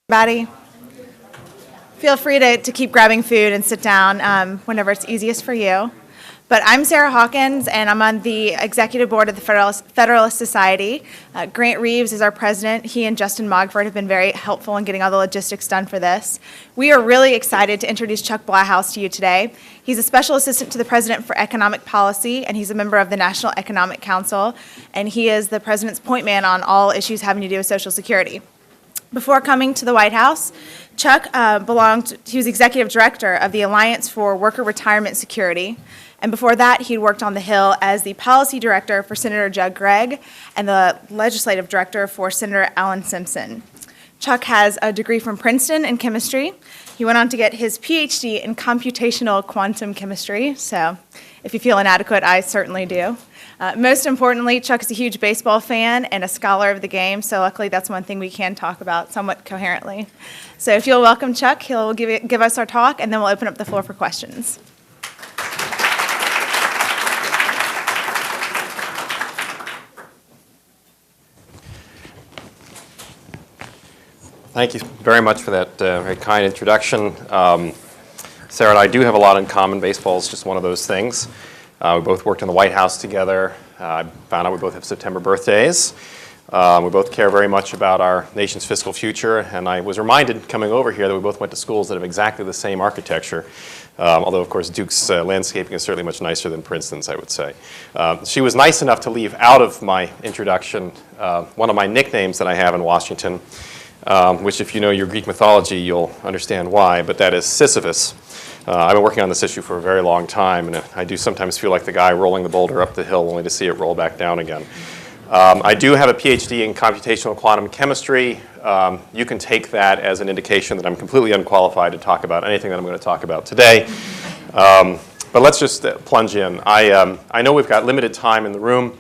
Everybody, feel free to keep grabbing food and sit down whenever it's easiest for you. But I'm Sarah Hawkins, and I'm on the executive board of the Federalist Society. Grant Reeves is our president. He and Justin Mogford have been very helpful in getting all the logistics done for this. We are really excited to introduce Chuck Blahous to you today. He's a special assistant to the president for economic policy, and he's a member of the National Economic Council, and he is the president's point man on all issues having to do with Social Security. Before coming to the White House, Chuck he was executive director of the Alliance for Worker Retirement Security. And before that, he'd worked on the Hill as the policy director for Senator Judd Gregg and the legislative director for Senator Alan Simpson. Chuck has a degree from Princeton in chemistry. He went on to get his PhD in computational quantum chemistry. So if you feel inadequate, I certainly do. Most importantly, Chuck is a huge baseball fan and a scholar of the game, so luckily that's one thing we can talk about somewhat coherently. So if you'll welcome Chuck, he'll give us our talk, and then we'll open up the floor for questions. Thank you very much for that very kind introduction. Sarah and I do have a lot in common. Baseball is just one of those things. We both worked in the White House together. I found out we both have September birthdays. We both care very much about our nation's fiscal future, and I was reminded coming over here that we both went to schools that have exactly the same architecture, although of course Duke's landscaping is certainly much nicer than Princeton's, I would say. She was nice enough to leave out of my introduction one of my nicknames that I have in Washington, which if you know your Greek mythology, you'll understand why, but that is Sisyphus. I've been working on this issue for a very long time, and I do sometimes feel like the guy rolling the boulder up the hill only to see it roll back down again. I do have a PhD in computational quantum chemistry. You can take that as an indication that I'm completely unqualified to talk about anything that I'm going to talk about today. But let's just plunge in. I know we've got limited time in the room,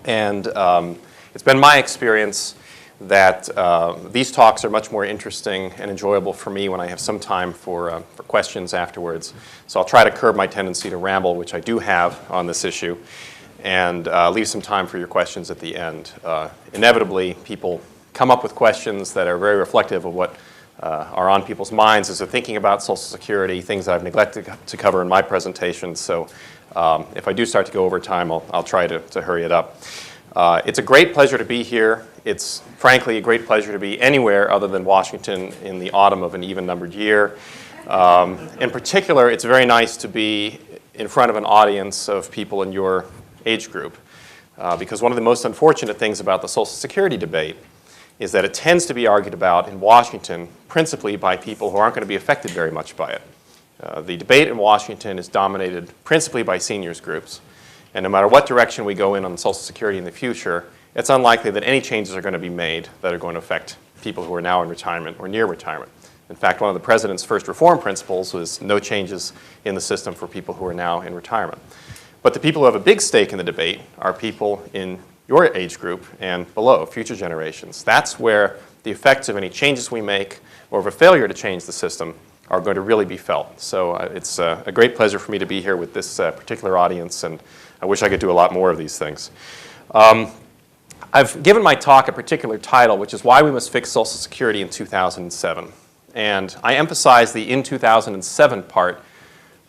and it's been my experience that these talks are much more interesting and enjoyable for me when I have some time for questions afterwards. So I'll try to curb my tendency to ramble, which I do have on this issue, and leave some time for your questions at the end. Inevitably, people come up with questions that are very reflective of what are on people's minds as they're thinking about Social Security, things that I've neglected to cover in my presentation. So if I do start to go over time, I'll try to hurry it up. It's a great pleasure to be here. It's frankly a great pleasure to be anywhere other than Washington in the autumn of an even-numbered year. In particular, it's very nice to be in front of an audience of people in your age group, because one of the most unfortunate things about the Social Security debate is that it tends to be argued about in Washington principally by people who aren't going to be affected very much by it. The debate in Washington is dominated principally by seniors groups. And no matter what direction we go in on Social Security in the future, it's unlikely that any changes are going to be made that are going to affect people who are now in retirement or near retirement. In fact, one of the president's first reform principles was no changes in the system for people who are now in retirement. But the people who have a big stake in the debate are people in your age group and below, future generations. That's where the effects of any changes we make or of a failure to change the system are going to really be felt. So it's a great pleasure for me to be here with this particular audience, and I wish I could do a lot more of these things. I've given my talk a particular title, which is Why We Must Fix Social Security in 2007. And I emphasize the in 2007 part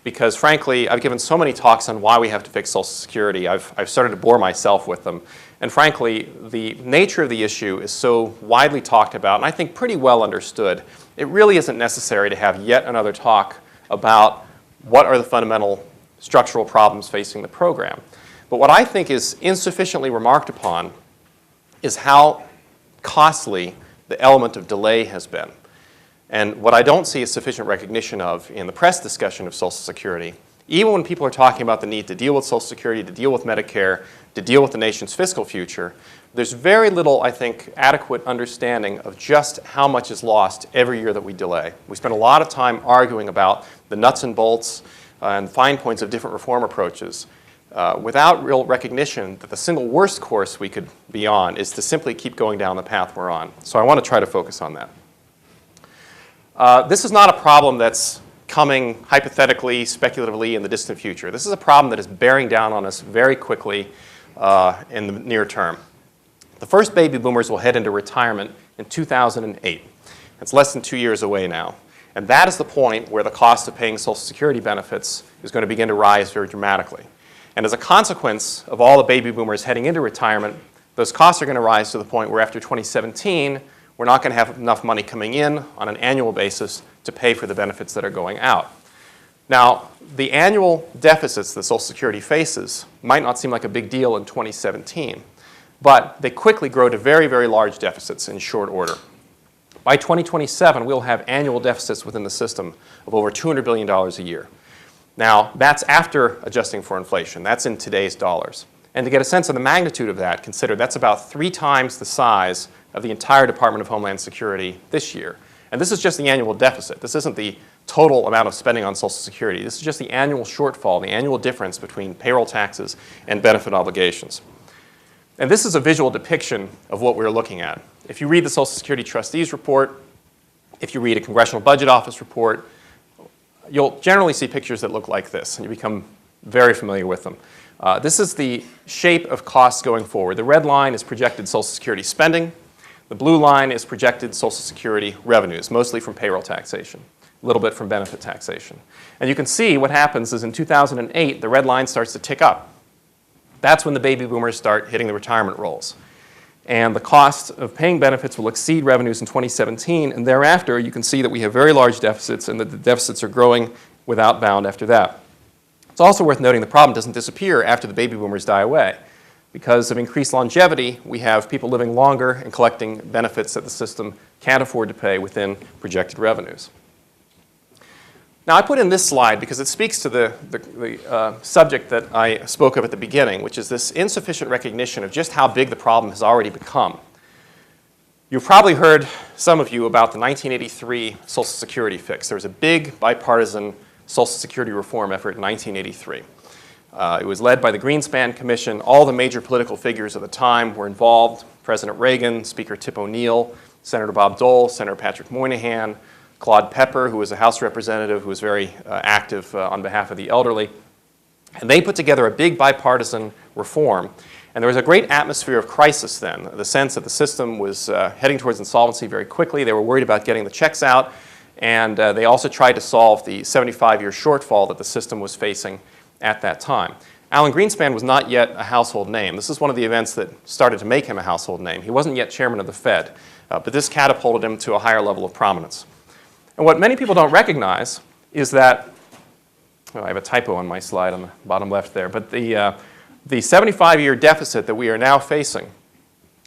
because, frankly, I've given so many talks on why we have to fix Social Security. I've started to bore myself with them. And frankly, the nature of the issue is so widely talked about, and I think pretty well understood, it really isn't necessary to have yet another talk about what are the fundamental structural problems facing the program. But what I think is insufficiently remarked upon is how costly the element of delay has been. And what I don't see is sufficient recognition of in the press discussion of Social Security, even when people are talking about the need to deal with Social Security, to deal with Medicare, to deal with the nation's fiscal future, there's very little, I think, adequate understanding of just how much is lost every year that we delay. We spend a lot of time arguing about the nuts and bolts and fine points of different reform approaches without real recognition that the single worst course we could be on is to simply keep going down the path we're on. So I want to try to focus on that. This is not a problem that's coming hypothetically, speculatively in the distant future. This is a problem that is bearing down on us very quickly in the near term. The first baby boomers will head into retirement in 2008. It's less than 2 years away now. And that is the point where the cost of paying Social Security benefits is going to begin to rise very dramatically. And as a consequence of all the baby boomers heading into retirement, those costs are going to rise to the point where after 2017, we're not going to have enough money coming in on an annual basis to pay for the benefits that are going out. Now, the annual deficits that Social Security faces might not seem like a big deal in 2017, but they quickly grow to very, very large deficits in short order. By 2027, we'll have annual deficits within the system of over $200 billion a year. Now, that's after adjusting for inflation. That's in today's dollars. And to get a sense of the magnitude of that, consider that's about 3 times the size of the entire Department of Homeland Security this year. And this is just the annual deficit. This isn't the total amount of spending on Social Security. This is just the annual shortfall, the annual difference between payroll taxes and benefit obligations. And this is a visual depiction of what we're looking at. If you read the Social Security Trustees report, if you read a Congressional Budget Office report, you'll generally see pictures that look like this, and you become very familiar with them. This is the shape of costs going forward. The red line is projected Social Security spending. The blue line is projected Social Security revenues, mostly from payroll taxation, a little bit from benefit taxation. And you can see what happens is in 2008, the red line starts to tick up. That's when the baby boomers start hitting the retirement rolls. And the cost of paying benefits will exceed revenues in 2017, and thereafter you can see that we have very large deficits and that the deficits are growing without bound after that. It's also worth noting the problem doesn't disappear after the baby boomers die away. Because of increased longevity, we have people living longer and collecting benefits that the system can't afford to pay within projected revenues. Now, I put in this slide because it speaks to the subject that I spoke of at the beginning, which is this insufficient recognition of just how big the problem has already become. You've probably heard, some of you, about the 1983 Social Security fix. There was a big bipartisan Social Security reform effort in 1983. It was led by the Greenspan Commission. All the major political figures of the time were involved. President Reagan, Speaker Tip O'Neill, Senator Bob Dole, Senator Patrick Moynihan, Claude Pepper, who was a House representative who was very active on behalf of the elderly. And they put together a big bipartisan reform. And there was a great atmosphere of crisis then, the sense that the system was heading towards insolvency very quickly. They were worried about getting the checks out. And they also tried to solve the 75-year shortfall that the system was facing at that time. Alan Greenspan was not yet a household name. This is one of the events that started to make him a household name. He wasn't yet chairman of the Fed, but this catapulted him to a higher level of prominence. And what many people don't recognize is that, I have a typo on my slide on the bottom left there, but the 75-year deficit that we are now facing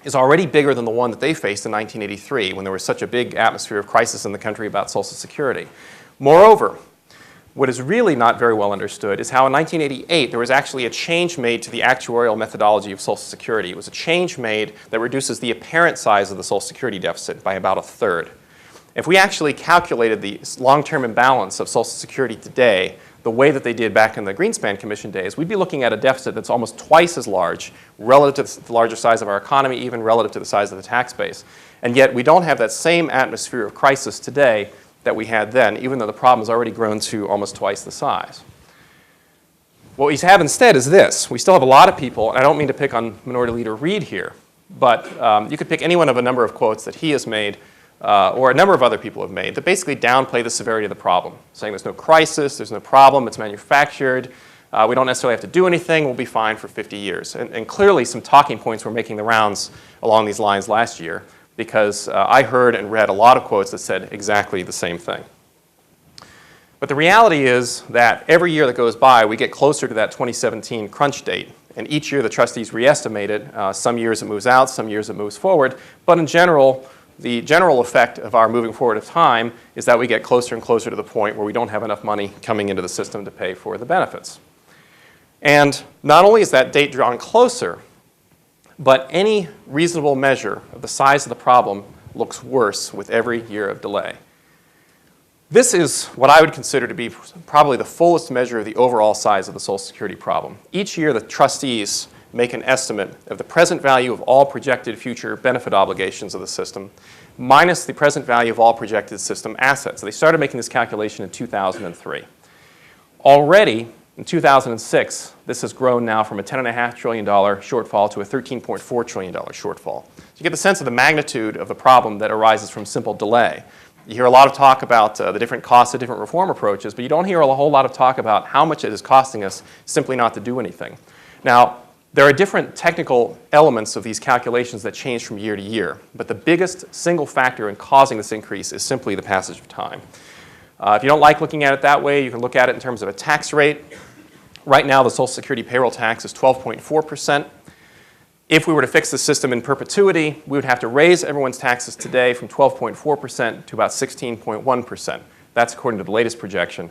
is already bigger than the one that they faced in 1983 when there was such a big atmosphere of crisis in the country about Social Security. Moreover, what is really not very well understood is how in 1988 there was actually a change made to the actuarial methodology of Social Security. It was a change made that reduces the apparent size of the Social Security deficit by about 1/3. If we actually calculated the long-term imbalance of Social Security today the way that they did back in the Greenspan Commission days, we'd be looking at a deficit that's almost twice as large relative to the larger size of our economy, even relative to the size of the tax base. And yet we don't have that same atmosphere of crisis today that we had then, even though the problem has already grown to almost twice the size. What we have instead is this. We still have a lot of people, and I don't mean to pick on Minority Leader Reid here, but you could pick any one of a number of quotes that he has made or a number of other people have made that basically downplay the severity of the problem, saying there's no crisis, there's no problem, it's manufactured, we don't necessarily have to do anything, we'll be fine for 50 years. And clearly some talking points were making the rounds along these lines last year because I heard and read a lot of quotes that said exactly the same thing. But the reality is that every year that goes by, we get closer to that 2017 crunch date. And each year the trustees re-estimate it. Some years it moves out, some years it moves forward. But in general, the general effect of our moving forward of time is that we get closer and closer to the point where we don't have enough money coming into the system to pay for the benefits. And not only is that date drawn closer, but any reasonable measure of the size of the problem looks worse with every year of delay. This is what I would consider to be probably the fullest measure of the overall size of the Social Security problem. Each year the trustees make an estimate of the present value of all projected future benefit obligations of the system minus the present value of all projected system assets. So they started making this calculation in 2003. Already in 2006, this has grown now from a $10.5 trillion shortfall to a $13.4 trillion shortfall. So you get the sense of the magnitude of the problem that arises from simple delay. You hear a lot of talk about the different costs of different reform approaches, but you don't hear a whole lot of talk about how much it is costing us simply not to do anything. Now, there are different technical elements of these calculations that change from year to year, but the biggest single factor in causing this increase is simply the passage of time. If you don't like looking at it that way, you can look at it in terms of a tax rate. Right now, the Social Security payroll tax is 12.4%. If we were to fix the system in perpetuity, we would have to raise everyone's taxes today from 12.4% to about 16.1%. That's according to the latest projection.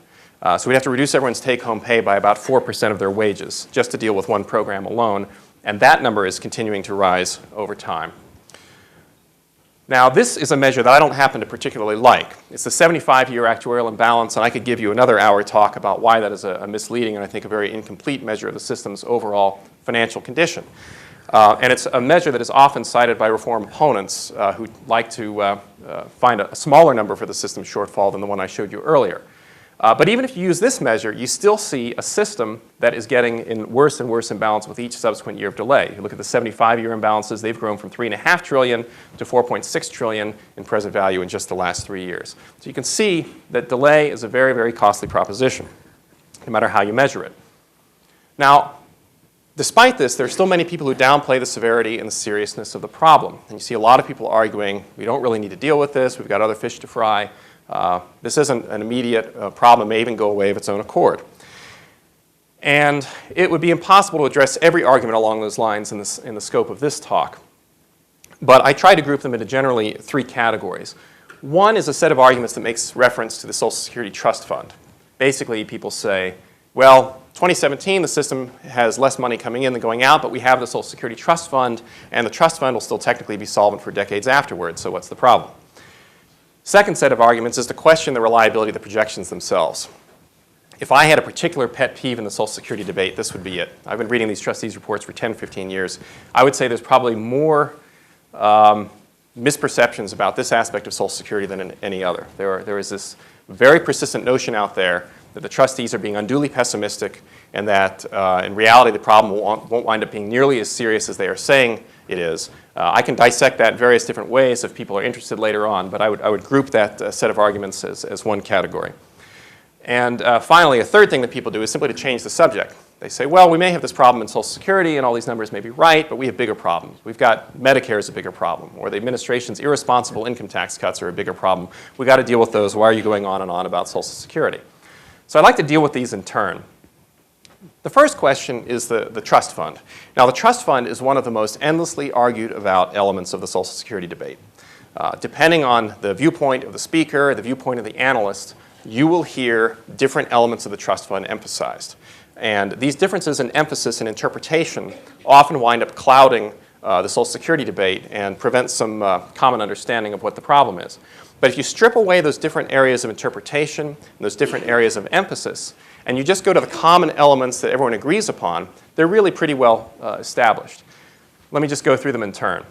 So we'd have to reduce everyone's take-home pay by about 4% of their wages just to deal with one program alone, and that number is continuing to rise over time. Now, this is a measure that I don't happen to particularly like. It's the 75-year actuarial imbalance, and I could give you another hour talk about why that is a misleading and I think a very incomplete measure of the system's overall financial condition. And it's a measure that is often cited by reform opponents who like to find a smaller number for the system shortfall than the one I showed you earlier. But even if you use this measure, you still see a system that is getting in worse and worse imbalance with each subsequent year of delay. You look at the 75-year imbalances, they've grown from $3.5 trillion to $4.6 trillion in present value in just the last 3 years. So you can see that delay is a very, very costly proposition, no matter how you measure it. Now, despite this, there are still many people who downplay the severity and the seriousness of the problem. And you see a lot of people arguing, we don't really need to deal with this, we've got other fish to fry. This isn't an immediate problem, it may even go away of its own accord. And it would be impossible to address every argument along those lines in the scope of this talk. But I try to group them into generally 3 categories. One is a set of arguments that makes reference to the Social Security Trust Fund. Basically, people say, well, 2017, the system has less money coming in than going out, but we have the Social Security Trust Fund, and the trust fund will still technically be solvent for decades afterwards, so what's the problem? Second set of arguments is to question the reliability of the projections themselves. If I had a particular pet peeve in the Social Security debate, this would be it. I've been reading these trustees' reports for 10, 15 years. I would say there's probably more misperceptions about this aspect of Social Security than in any other. There is this very persistent notion out there that the trustees are being unduly pessimistic and that in reality the problem won't wind up being nearly as serious as they are saying it is. I can dissect that in various different ways if people are interested later on, but I would group that set of arguments as one category. And finally, a third thing that people do is simply to change the subject. They say, well, we may have this problem in Social Security and all these numbers may be right, but we have bigger problems. We've got Medicare is a bigger problem, or the administration's irresponsible income tax cuts are a bigger problem. We've got to deal with those. Why are you going on and on about Social Security? So I'd like to deal with these in turn. The first question is the trust fund. Now, the trust fund is one of the most endlessly argued about elements of the Social Security debate. Depending on the viewpoint of the speaker, the viewpoint of the analyst, you will hear different elements of the trust fund emphasized. And these differences in emphasis and interpretation often wind up clouding the Social Security debate and prevent some common understanding of what the problem is. But if you strip away those different areas of interpretation and those different areas of emphasis, and you just go to the common elements that everyone agrees upon, they're really pretty well established. Let me just go through them in turn.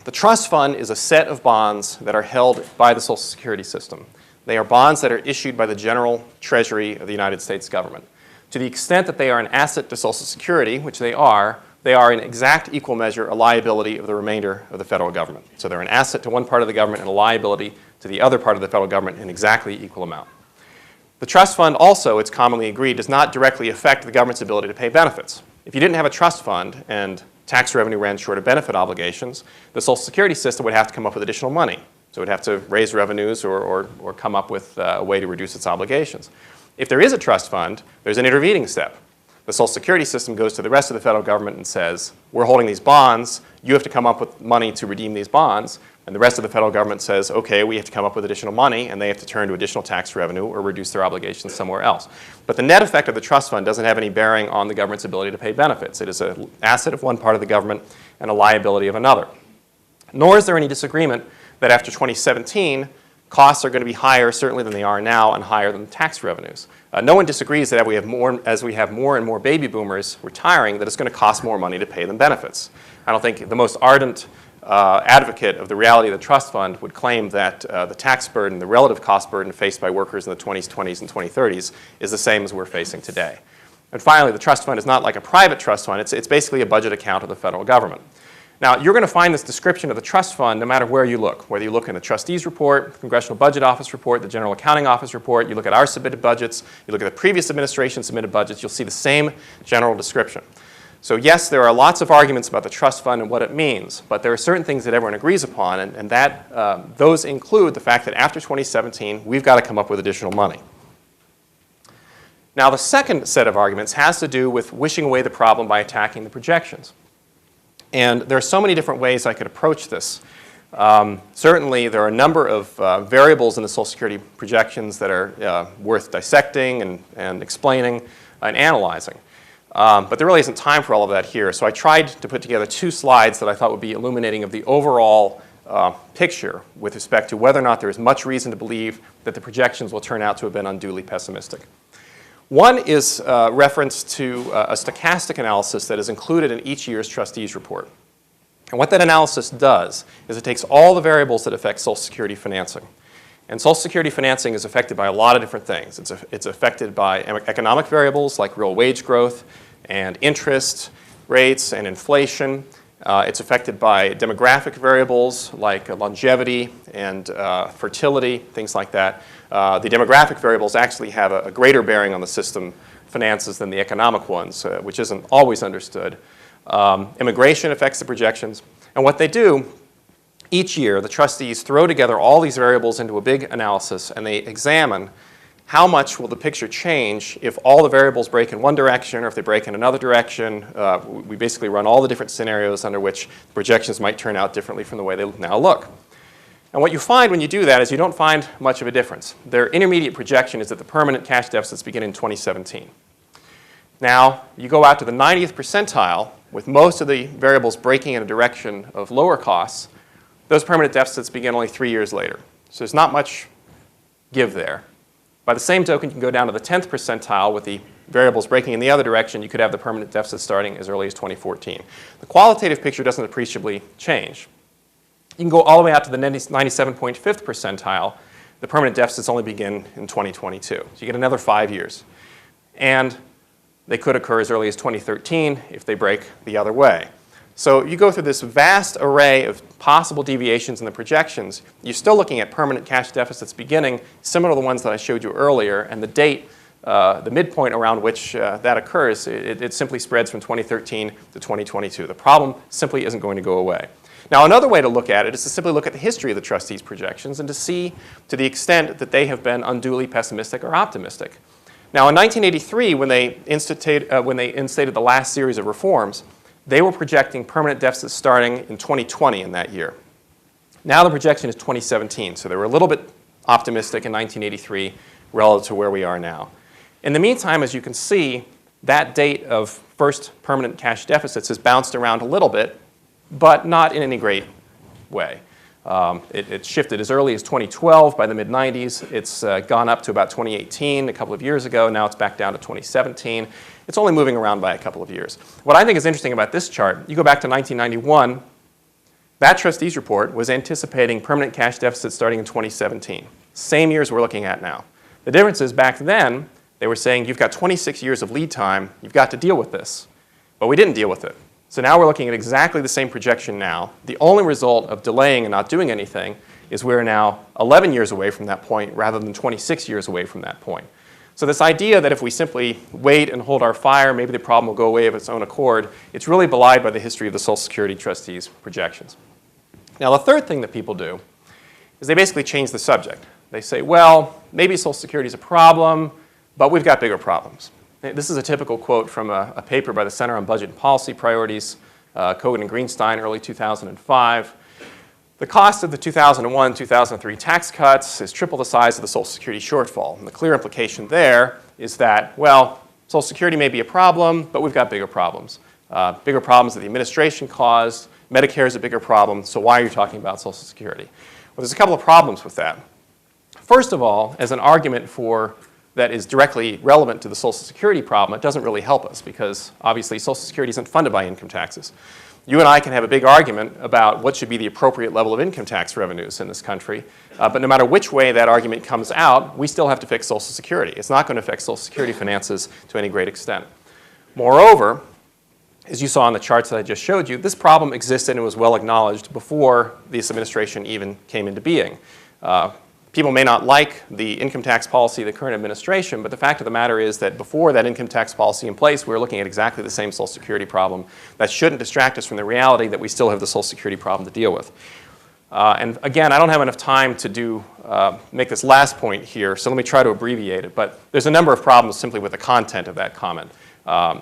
The trust fund is a set of bonds that are held by the Social Security system. They are bonds that are issued by the General Treasury of the United States government. To the extent that they are an asset to Social Security, which they are in exact equal measure a liability of the remainder of the federal government. So they're an asset to one part of the government and a liability to the other part of the federal government in exactly equal amount. The trust fund also, it's commonly agreed, does not directly affect the government's ability to pay benefits. If you didn't have a trust fund and tax revenue ran short of benefit obligations, the Social Security system would have to come up with additional money. So it would have to raise revenues or come up with a way to reduce its obligations. If there is a trust fund, there's an intervening step. The Social Security system goes to the rest of the federal government and says, we're holding these bonds, you have to come up with money to redeem these bonds, and the rest of the federal government says, okay, we have to come up with additional money, and they have to turn to additional tax revenue or reduce their obligations somewhere else. But the net effect of the trust fund doesn't have any bearing on the government's ability to pay benefits. It is an asset of one part of the government and a liability of another. Nor is there any disagreement that after 2017, costs are going to be higher certainly than they are now and higher than tax revenues. No one disagrees that as we have more and more baby boomers retiring, that it's going to cost more money to pay them benefits. I don't think the most ardent advocate of the reality of the trust fund would claim that the tax burden, the relative cost burden faced by workers in the 2020s and 2030s is the same as we're facing today. And finally, the trust fund is not like a private trust fund. It's basically a budget account of the federal government. Now, you're going to find this description of the trust fund no matter where you look, whether you look in the Trustees report, Congressional Budget Office report, the General Accounting Office report, you look at our submitted budgets, you look at the previous administration submitted budgets, you'll see the same general description. So yes, there are lots of arguments about the trust fund and what it means, but there are certain things that everyone agrees upon, and those include the fact that after 2017, we've got to come up with additional money. Now, the second set of arguments has to do with wishing away the problem by attacking the projections. And there are so many different ways I could approach this. Certainly, there are a number of variables in the Social Security projections that are worth dissecting and explaining and analyzing. But there really isn't time for all of that here. So I tried to put together 2 slides that I thought would be illuminating of the overall picture with respect to whether or not there is much reason to believe that the projections will turn out to have been unduly pessimistic. One is reference to a stochastic analysis that is included in each year's Trustees report. And what that analysis does is it takes all the variables that affect Social Security financing. And Social Security financing is affected by a lot of different things. It's affected by economic variables like real wage growth and interest rates and inflation. It's affected by demographic variables like longevity and fertility, things like that. The demographic variables actually have a greater bearing on the system finances than the economic ones, which isn't always understood. Immigration affects the projections. And what they do, each year, the trustees throw together all these variables into a big analysis, and they examine how much will the picture change if all the variables break in one direction or if they break in another direction. We basically run all the different scenarios under which projections might turn out differently from the way they now look. And what you find when you do that is you don't find much of a difference. Their intermediate projection is that the permanent cash deficits begin in 2017. Now, you go out to the 90th percentile with most of the variables breaking in a direction of lower costs. Those permanent deficits begin only 3 years later. So there's not much give there. By the same token, you can go down to the 10th percentile with the variables breaking in the other direction. You could have the permanent deficit starting as early as 2014. The qualitative picture doesn't appreciably change. You can go all the way out to the 97.5th percentile. The permanent deficits only begin in 2022. So you get another 5 years. And they could occur as early as 2013 if they break the other way. So you go through this vast array of possible deviations in the projections. You're still looking at permanent cash deficits beginning, similar to the ones that I showed you earlier, and the date, the midpoint around which that occurs, it simply spreads from 2013 to 2022. The problem simply isn't going to go away. Now, another way to look at it is to simply look at the history of the trustees' projections and to see to the extent that they have been unduly pessimistic or optimistic. Now, in 1983, when they instated the last series of reforms, they were projecting permanent deficits starting in 2020 in that year. Now the projection is 2017, so they were a little bit optimistic in 1983 relative to where we are now. In the meantime, as you can see, that date of first permanent cash deficits has bounced around a little bit, but not in any great way. It shifted as early as 2012. By the mid-90s, it's gone up to about 2018 a couple of years ago. Now it's back down to 2017. It's only moving around by a couple of years. What I think is interesting about this chart, you go back to 1991, that trustees report was anticipating permanent cash deficits starting in 2017. Same years we're looking at now. The difference is back then, they were saying you've got 26 years of lead time, you've got to deal with this. But we didn't deal with it. So now we're looking at exactly the same projection now. The only result of delaying and not doing anything is we're now 11 years away from that point rather than 26 years away from that point. So this idea that if we simply wait and hold our fire, maybe the problem will go away of its own accord, it's really belied by the history of the Social Security trustees' projections. Now, the third thing that people do is they basically change the subject. They say, well, maybe Social Security is a problem, but we've got bigger problems. This is a typical quote from a paper by the Center on Budget and Policy Priorities, Kogan and Greenstein, early 2005. The cost of the 2001-2003 tax cuts is triple the size of the Social Security shortfall. And the clear implication there is that, well, Social Security may be a problem, but we've got bigger problems. Bigger problems that the administration caused. Medicare is a bigger problem, so why are you talking about Social Security? Well, there's a couple of problems with that. First of all, as an argument that is directly relevant to the Social Security problem, it doesn't really help us because obviously Social Security isn't funded by income taxes. You and I can have a big argument about what should be the appropriate level of income tax revenues in this country, but no matter which way that argument comes out, we still have to fix Social Security. It's not going to affect Social Security finances to any great extent. Moreover, as you saw in the charts that I just showed you, this problem existed and was well acknowledged before this administration even came into being. People may not like the income tax policy of the current administration, but the fact of the matter is that before that income tax policy in place, we were looking at exactly the same Social Security problem. That shouldn't distract us from the reality that we still have the Social Security problem to deal with. And again, I don't have enough time to make this last point here, so let me try to abbreviate it. But there's a number of problems simply with the content of that comment.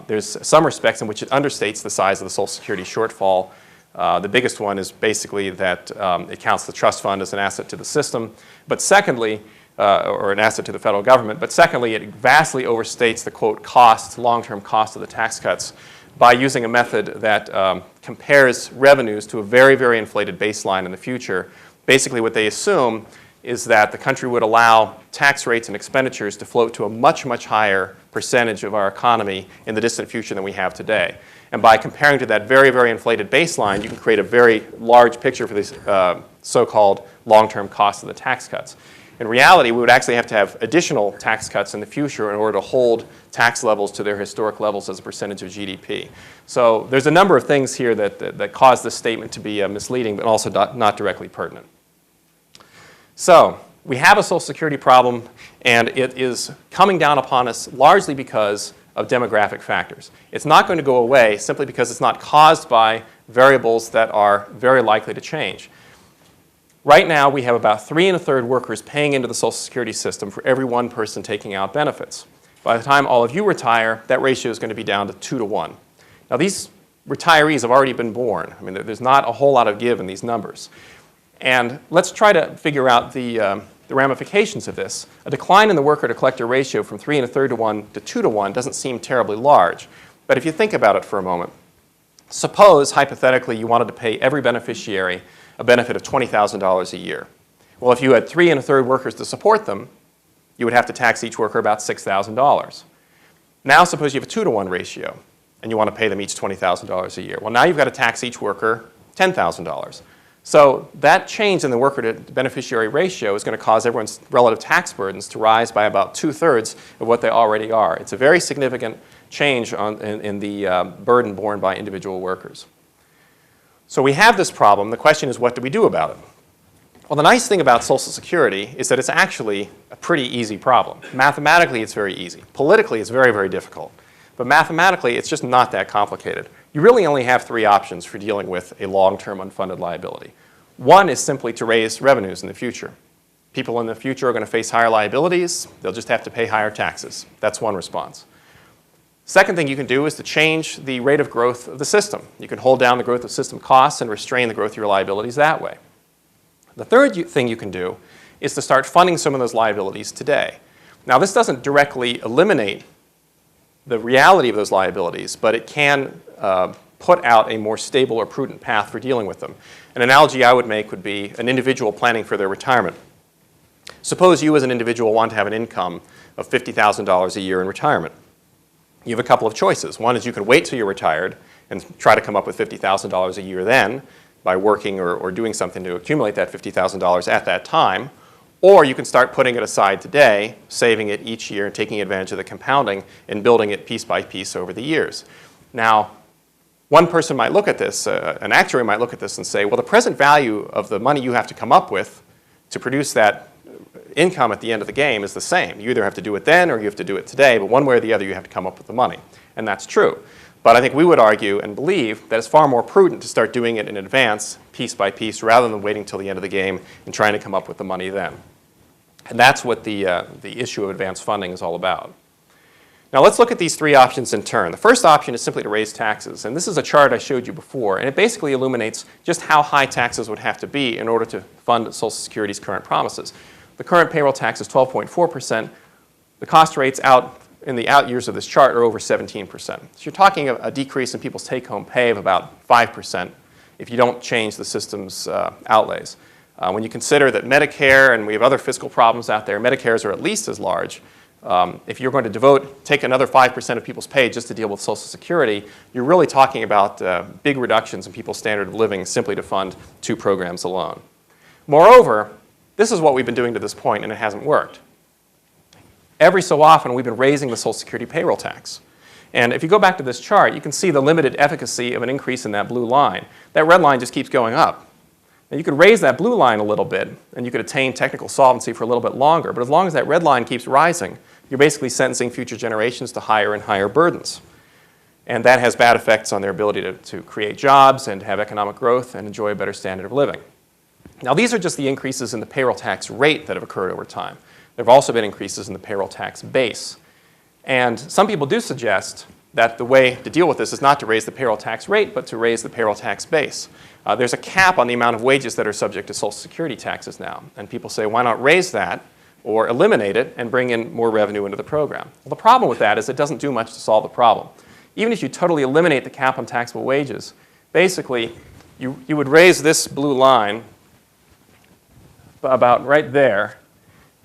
There's some respects in which it understates the size of the Social Security shortfall. The biggest one is basically that it counts the trust fund as an asset to the system. But secondly, or an asset to the federal government. But secondly, it vastly overstates the, quote, cost, long-term cost of the tax cuts by using a method that compares revenues to a very, very inflated baseline in the future. Basically, what they assume is that the country would allow tax rates and expenditures to float to a much, much higher percentage of our economy in the distant future than we have today. And by comparing to that very, very inflated baseline, you can create a very large picture for these so-called long-term costs of the tax cuts. In reality, we would actually have to have additional tax cuts in the future in order to hold tax levels to their historic levels as a percentage of GDP. So there's a number of things here that cause this statement to be misleading, but also not directly pertinent. So we have a Social Security problem, and it is coming down upon us largely because of demographic factors. It's not going to go away simply because it's not caused by variables that are very likely to change. Right now, we have about 3 1/3 workers paying into the Social Security system for every one person taking out benefits. By the time all of you retire, that ratio is going to be down to 2 to 1. Now, these retirees have already been born. I mean, there's not a whole lot of give in these numbers. And let's try to figure out the ramifications of this. A decline in the worker-to-collector ratio from 3 1/3 to 1 to 2 to 1 doesn't seem terribly large. But if you think about it for a moment, suppose, hypothetically, you wanted to pay every beneficiary a benefit of $20,000 a year. Well, if you had 3 1/3 workers to support them, you would have to tax each worker about $6,000. Now suppose you have a 2 to 1 ratio, and you want to pay them each $20,000 a year. Well, now you've got to tax each worker $10,000. So that change in the worker-to-beneficiary ratio is going to cause everyone's relative tax burdens to rise by about 2/3 of what they already are. It's a very significant change in the burden borne by individual workers. So we have this problem. The question is, what do we do about it? Well, the nice thing about Social Security is that it's actually a pretty easy problem. Mathematically, it's very easy. Politically, it's very, very difficult. But mathematically, it's just not that complicated. You really only have 3 options for dealing with a long-term unfunded liability. One is simply to raise revenues in the future. People in the future are going to face higher liabilities. They'll just have to pay higher taxes. That's one response. Second thing you can do is to change the rate of growth of the system. You can hold down the growth of system costs and restrain the growth of your liabilities that way. The third thing you can do is to start funding some of those liabilities today. Now, this doesn't directly eliminate the reality of those liabilities, but it can put out a more stable or prudent path for dealing with them. An analogy I would make would be an individual planning for their retirement. Suppose you as an individual want to have an income of $50,000 a year in retirement. You have a couple of choices. One is you can wait till you're retired and try to come up with $50,000 a year then by working or doing something to accumulate that $50,000 at that time. Or you can start putting it aside today, saving it each year and taking advantage of the compounding and building it piece by piece over the years. Now, one person might look at this, an actuary might look at this and say, well, the present value of the money you have to come up with to produce that income at the end of the game is the same. You either have to do it then or you have to do it today, but one way or the other you have to come up with the money. And that's true. But I think we would argue and believe that it's far more prudent to start doing it in advance, piece by piece, rather than waiting till the end of the game and trying to come up with the money then. And that's what the issue of advance funding is all about. Now let's look at these 3 options in turn. The first option is simply to raise taxes. And this is a chart I showed you before. And it basically illuminates just how high taxes would have to be in order to fund Social Security's current promises. The current payroll tax is 12.4%. The cost rates in the out years of this chart are over 17%. So you're talking a decrease in people's take-home pay of about 5% if you don't change the system's outlays. When you consider that Medicare, and we have other fiscal problems out there, Medicares are at least as large. If you're going to take another 5% of people's pay just to deal with Social Security, you're really talking about big reductions in people's standard of living simply to fund 2 programs alone. Moreover, this is what we've been doing to this point, and it hasn't worked. Every so often, we've been raising the Social Security payroll tax. And if you go back to this chart, you can see the limited efficacy of an increase in that blue line. That red line just keeps going up. Now you could raise that blue line a little bit, and you could attain technical solvency for a little bit longer. But as long as that red line keeps rising, you're basically sentencing future generations to higher and higher burdens. And that has bad effects on their ability to create jobs and have economic growth and enjoy a better standard of living. Now these are just the increases in the payroll tax rate that have occurred over time. There have also been increases in the payroll tax base. And some people do suggest that the way to deal with this is not to raise the payroll tax rate, but to raise the payroll tax base. There's a cap on the amount of wages that are subject to Social Security taxes now. And people say, why not raise that or eliminate it and bring in more revenue into the program? Well, the problem with that is it doesn't do much to solve the problem. Even if you totally eliminate the cap on taxable wages, basically you would raise this blue line about right there,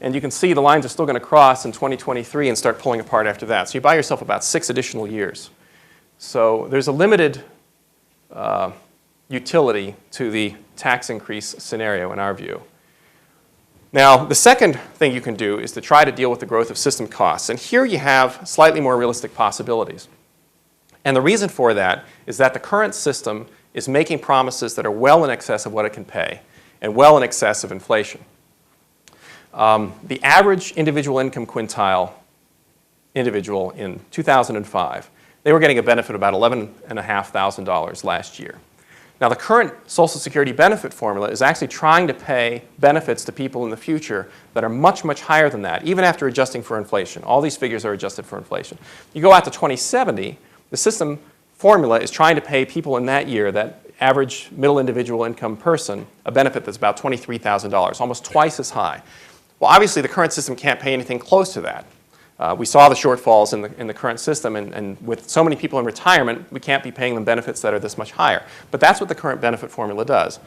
and you can see the lines are still going to cross in 2023 and start pulling apart after that. So you buy yourself about 6 additional years. So there's a limited utility to the tax increase scenario in our view. Now, the second thing you can do is to try to deal with the growth of system costs. And here you have slightly more realistic possibilities. And the reason for that is that the current system is making promises that are well in excess of what it can pay and well in excess of inflation. The average individual income quintile individual in 2005, they were getting a benefit of about $11,500 last year. Now, the current Social Security benefit formula is actually trying to pay benefits to people in the future that are much, much higher than that, even after adjusting for inflation. All these figures are adjusted for inflation. You go out to 2070, the system formula is trying to pay people in that year, that average middle individual income person, a benefit that's about $23,000, almost twice as high. Well, obviously, the current system can't pay anything close to that. We saw the shortfalls in the current system, and with so many people in retirement, we can't be paying them benefits that are this much higher. But that's what the current benefit formula does.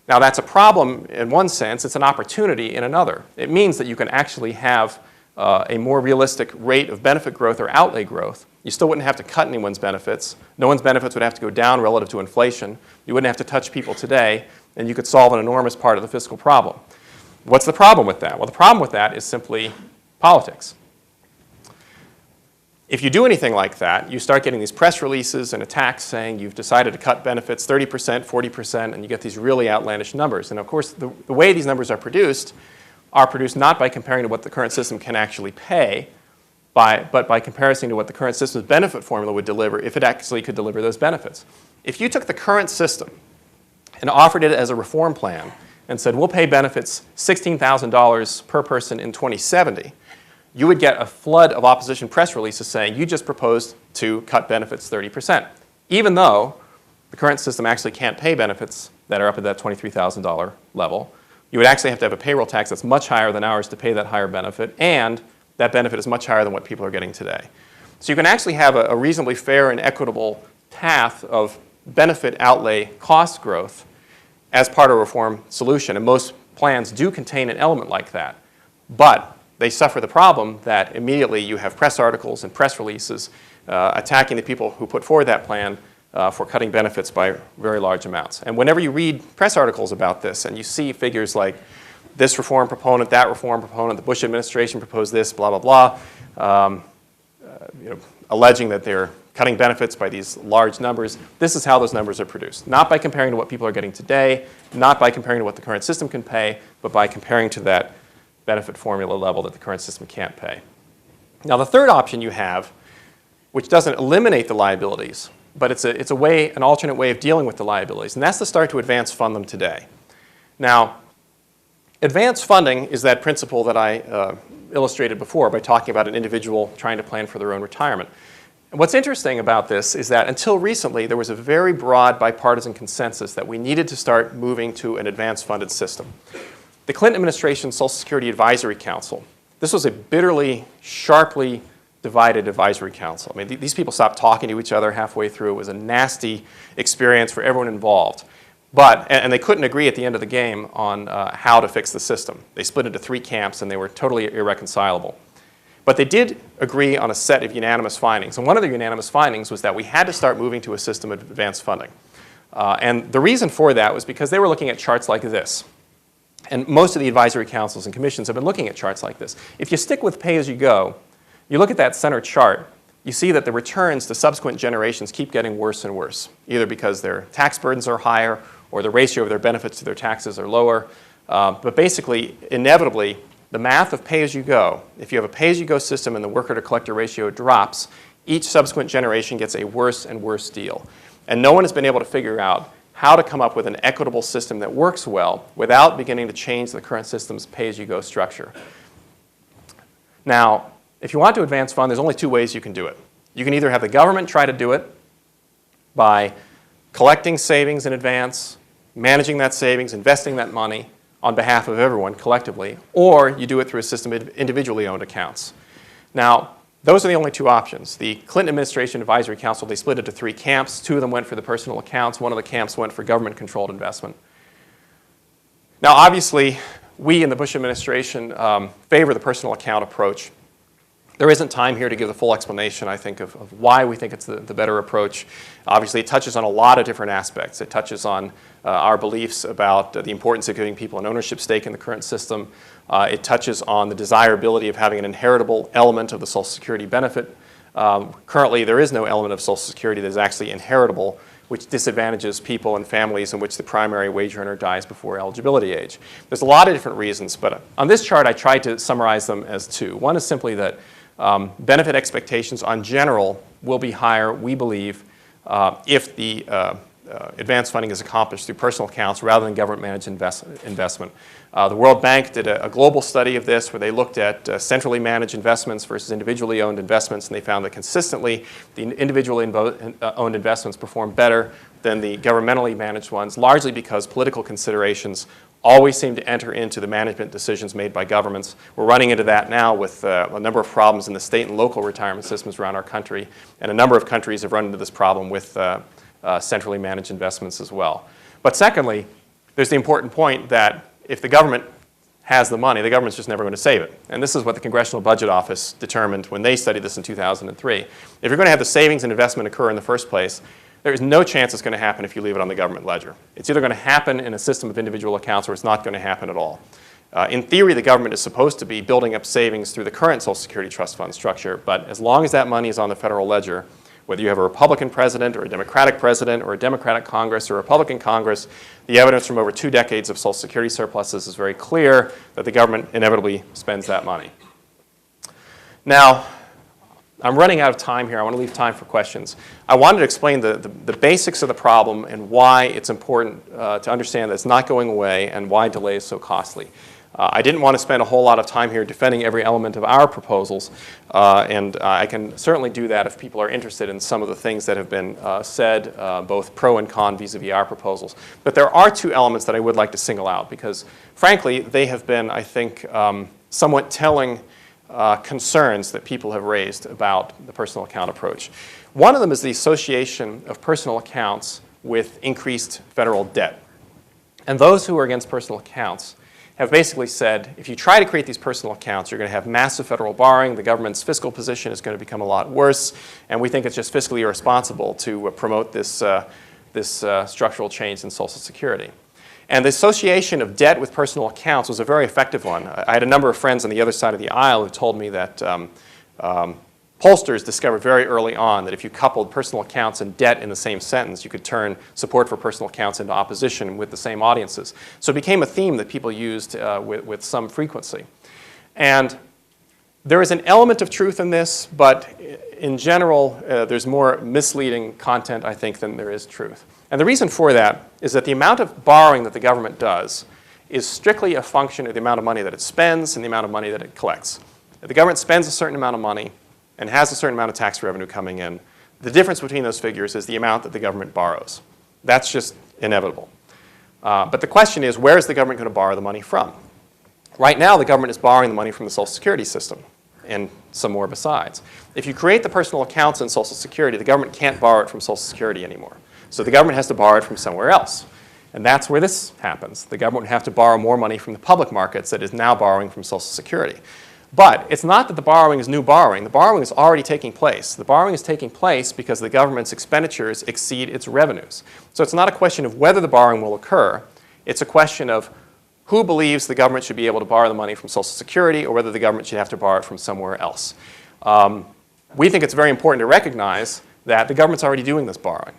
Now, that's a problem in one sense. It's an opportunity in another. It means that you can actually have a more realistic rate of benefit growth or outlay growth. You still wouldn't have to cut anyone's benefits. No one's benefits would have to go down relative to inflation. You wouldn't have to touch people today, and you could solve an enormous part of the fiscal problem. What's the problem with that? Well, the problem with that is simply politics. If you do anything like that, you start getting these press releases and attacks saying you've decided to cut benefits 30%, 40%, and you get these really outlandish numbers. And of course, the way these numbers are produced not by comparing to what the current system can actually pay, but by comparison to what the current system's benefit formula would deliver if it actually could deliver those benefits. If you took the current system and offered it as a reform plan and said, we'll pay benefits $16,000 per person in 2070, you would get a flood of opposition press releases saying you just proposed to cut benefits 30%, even though the current system actually can't pay benefits that are up at that $23,000 level. You would actually have to have a payroll tax that's much higher than ours to pay that higher benefit, and that benefit is much higher than what people are getting today. So you can actually have a reasonably fair and equitable path of benefit outlay cost growth as part of a reform solution, and most plans do contain an element like that. But they suffer the problem that immediately you have press articles and press releases attacking the people who put forward that plan for cutting benefits by very large amounts. And whenever you read press articles about this and you see figures like this reform proponent, that reform proponent, the Bush administration proposed this, blah, blah, blah, alleging that they're cutting benefits by these large numbers, this is how those numbers are produced. Not by comparing to what people are getting today, not by comparing to what the current system can pay, but by comparing to that benefit formula level that the current system can't pay. Now, the third option you have, which doesn't eliminate the liabilities, but it's an alternate way of dealing with the liabilities, and that's to start to advance fund them today. Now, advance funding is that principle that I illustrated before by talking about an individual trying to plan for their own retirement. And what's interesting about this is that until recently, there was a very broad bipartisan consensus that we needed to start moving to an advance funded system. The Clinton administration's Social Security Advisory Council, this was a bitterly, sharply divided advisory council. I mean, these people stopped talking to each other halfway through. It was a nasty experience for everyone involved. And they couldn't agree at the end of the game on how to fix the system. They split into 3 camps, and they were totally irreconcilable. But they did agree on a set of unanimous findings. And one of the unanimous findings was that we had to start moving to a system of advanced funding. And the reason for that was because they were looking at charts like this. And most of the advisory councils and commissions have been looking at charts like this. If you stick with pay-as-you-go, you look at that center chart, you see that the returns to subsequent generations keep getting worse and worse, either because their tax burdens are higher or the ratio of their benefits to their taxes are lower. But basically, inevitably, the math of pay-as-you-go, if you have a pay-as-you-go system and the worker-to-collector ratio drops, each subsequent generation gets a worse and worse deal. And no one has been able to figure out how to come up with an equitable system that works well without beginning to change the current system's pay-as-you-go structure. Now, if you want to advance fund, there's only two ways you can do it. You can either have the government try to do it by collecting savings in advance, managing that savings, investing that money on behalf of everyone collectively, or you do it through a system of individually owned accounts. Now, those are the only two options. The Clinton Administration Advisory Council, they split into three camps. Two of them went for the personal accounts. One of the camps went for government-controlled investment. Now, obviously, we in the Bush administration favor the personal account approach. There isn't time here to give the full explanation, I think, of why we think it's the better approach. Obviously, it touches on a lot of different aspects. It touches on our beliefs about the importance of giving people an ownership stake in the current system. It touches on the desirability of having an inheritable element of the Social Security benefit. Currently, there is no element of Social Security that is actually inheritable, which disadvantages people and families in which the primary wage earner dies before eligibility age. There's a lot of different reasons, but on this chart, I tried to summarize them as two. One is simply that benefit expectations on general will be higher, we believe, if the advanced funding is accomplished through personal accounts rather than government-managed investment. The World Bank did a global study of this where they looked at centrally managed investments versus individually owned investments, and they found that consistently the individually owned investments perform better than the governmentally managed ones, largely because political considerations always seem to enter into the management decisions made by governments. We're running into that now with a number of problems in the state and local retirement systems around our country, and a number of countries have run into this problem with centrally managed investments as well. But secondly, there's the important point that if the government has the money, the government's just never going to save it. And this is what the Congressional Budget Office determined when they studied this in 2003. If you're going to have the savings and investment occur in the first place, there is no chance it's going to happen if you leave it on the government ledger. It's either going to happen in a system of individual accounts or it's not going to happen at all. In theory, the government is supposed to be building up savings through the current Social Security trust fund structure, but as long as that money is on the federal ledger, whether you have a Republican president or a Democratic president or a Democratic Congress or a Republican Congress, the evidence from over 2 decades of Social Security surpluses is very clear that the government inevitably spends that money. Now, I'm running out of time here. I want to leave time for questions. I wanted to explain the basics of the problem and why it's important to understand that it's not going away and why delay is so costly. I didn't want to spend a whole lot of time here defending every element of our proposals, and I can certainly do that if people are interested in some of the things that have been said, both pro and con vis-a-vis our proposals. But there are 2 elements that I would like to single out because, frankly, they have been, I think, somewhat telling concerns that people have raised about the personal account approach. One of them is the association of personal accounts with increased federal debt. And those who are against personal accounts have basically said, if you try to create these personal accounts, you're going to have massive federal borrowing, the government's fiscal position is going to become a lot worse, and we think it's just fiscally irresponsible to promote this structural change in Social Security. And the association of debt with personal accounts was a very effective one. I had a number of friends on the other side of the aisle who told me that pollsters discovered very early on that if you coupled personal accounts and debt in the same sentence, you could turn support for personal accounts into opposition with the same audiences. So it became a theme that people used with some frequency. And there is an element of truth in this, but in general, there's more misleading content, I think, than there is truth. And the reason for that is that the amount of borrowing that the government does is strictly a function of the amount of money that it spends and the amount of money that it collects. If the government spends a certain amount of money and has a certain amount of tax revenue coming in, the difference between those figures is the amount that the government borrows. That's just inevitable. But the question is, where is the government going to borrow the money from? Right now, the government is borrowing the money from the Social Security system and some more besides. If you create the personal accounts in Social Security, the government can't borrow it from Social Security anymore. So the government has to borrow it from somewhere else. And that's where this happens. The government would have to borrow more money from the public markets that is now borrowing from Social Security. But it's not that the borrowing is new borrowing. The borrowing is already taking place. The borrowing is taking place because the government's expenditures exceed its revenues. So it's not a question of whether the borrowing will occur. It's a question of who believes the government should be able to borrow the money from Social Security or whether the government should have to borrow it from somewhere else. we think it's very important to recognize that the government's already doing this borrowing.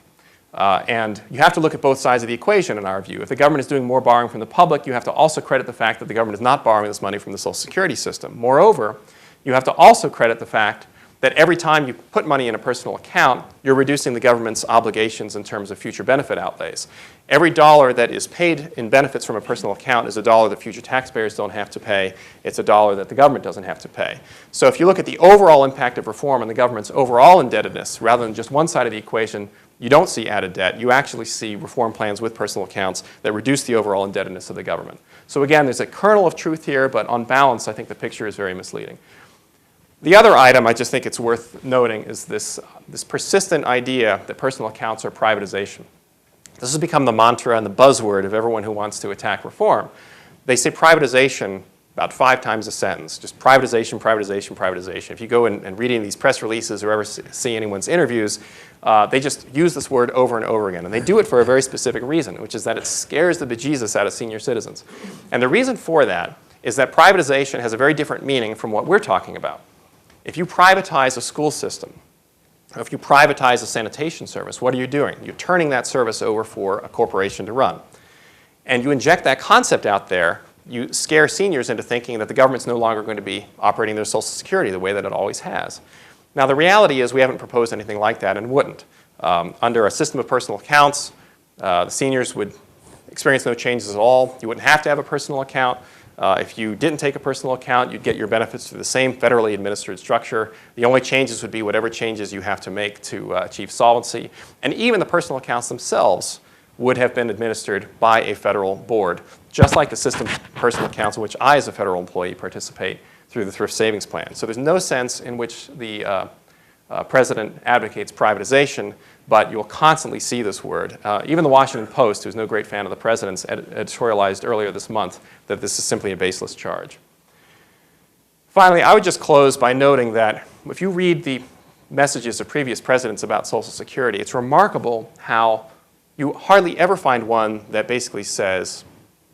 And you have to look at both sides of the equation in our view. If the government is doing more borrowing from the public, you have to also credit the fact that the government is not borrowing this money from the Social Security system. Moreover, you have to also credit the fact that every time you put money in a personal account, you're reducing the government's obligations in terms of future benefit outlays. Every dollar that is paid in benefits from a personal account is a dollar that future taxpayers don't have to pay. It's a dollar that the government doesn't have to pay. So if you look at the overall impact of reform on the government's overall indebtedness, rather than just one side of the equation, you don't see added debt. You actually see reform plans with personal accounts that reduce the overall indebtedness of the government. So again, there's a kernel of truth here, but on balance, I think the picture is very misleading. The other item I just think it's worth noting is this persistent idea that personal accounts are privatization. This has become the mantra and the buzzword of everyone who wants to attack reform. They say privatization about 5 times a sentence, just privatization, privatization, privatization. If you go and read any of these press releases or ever see anyone's interviews, they just use this word over and over again. And they do it for a very specific reason, which is that it scares the bejesus out of senior citizens. And the reason for that is that privatization has a very different meaning from what we're talking about. If you privatize a school system, or if you privatize a sanitation service, what are you doing? You're turning that service over for a corporation to run. And you inject that concept out there, you scare seniors into thinking that the government's no longer going to be operating their Social Security the way that it always has. Now, the reality is we haven't proposed anything like that and wouldn't. Under a system of personal accounts, the seniors would experience no changes at all. You wouldn't have to have a personal account. If you didn't take a personal account, you'd get your benefits through the same federally administered structure. The only changes would be whatever changes you have to make to achieve solvency. And even the personal accounts themselves would have been administered by a federal board, just like the system of personal accounts in which I, as a federal employee, participate through the Thrift Savings Plan. So there's no sense in which the president advocates privatization, but you'll constantly see this word. Even the Washington Post, who's no great fan of the president's, editorialized earlier this month that this is simply a baseless charge. Finally, I would just close by noting that if you read the messages of previous presidents about Social Security, it's remarkable how you hardly ever find one that basically says,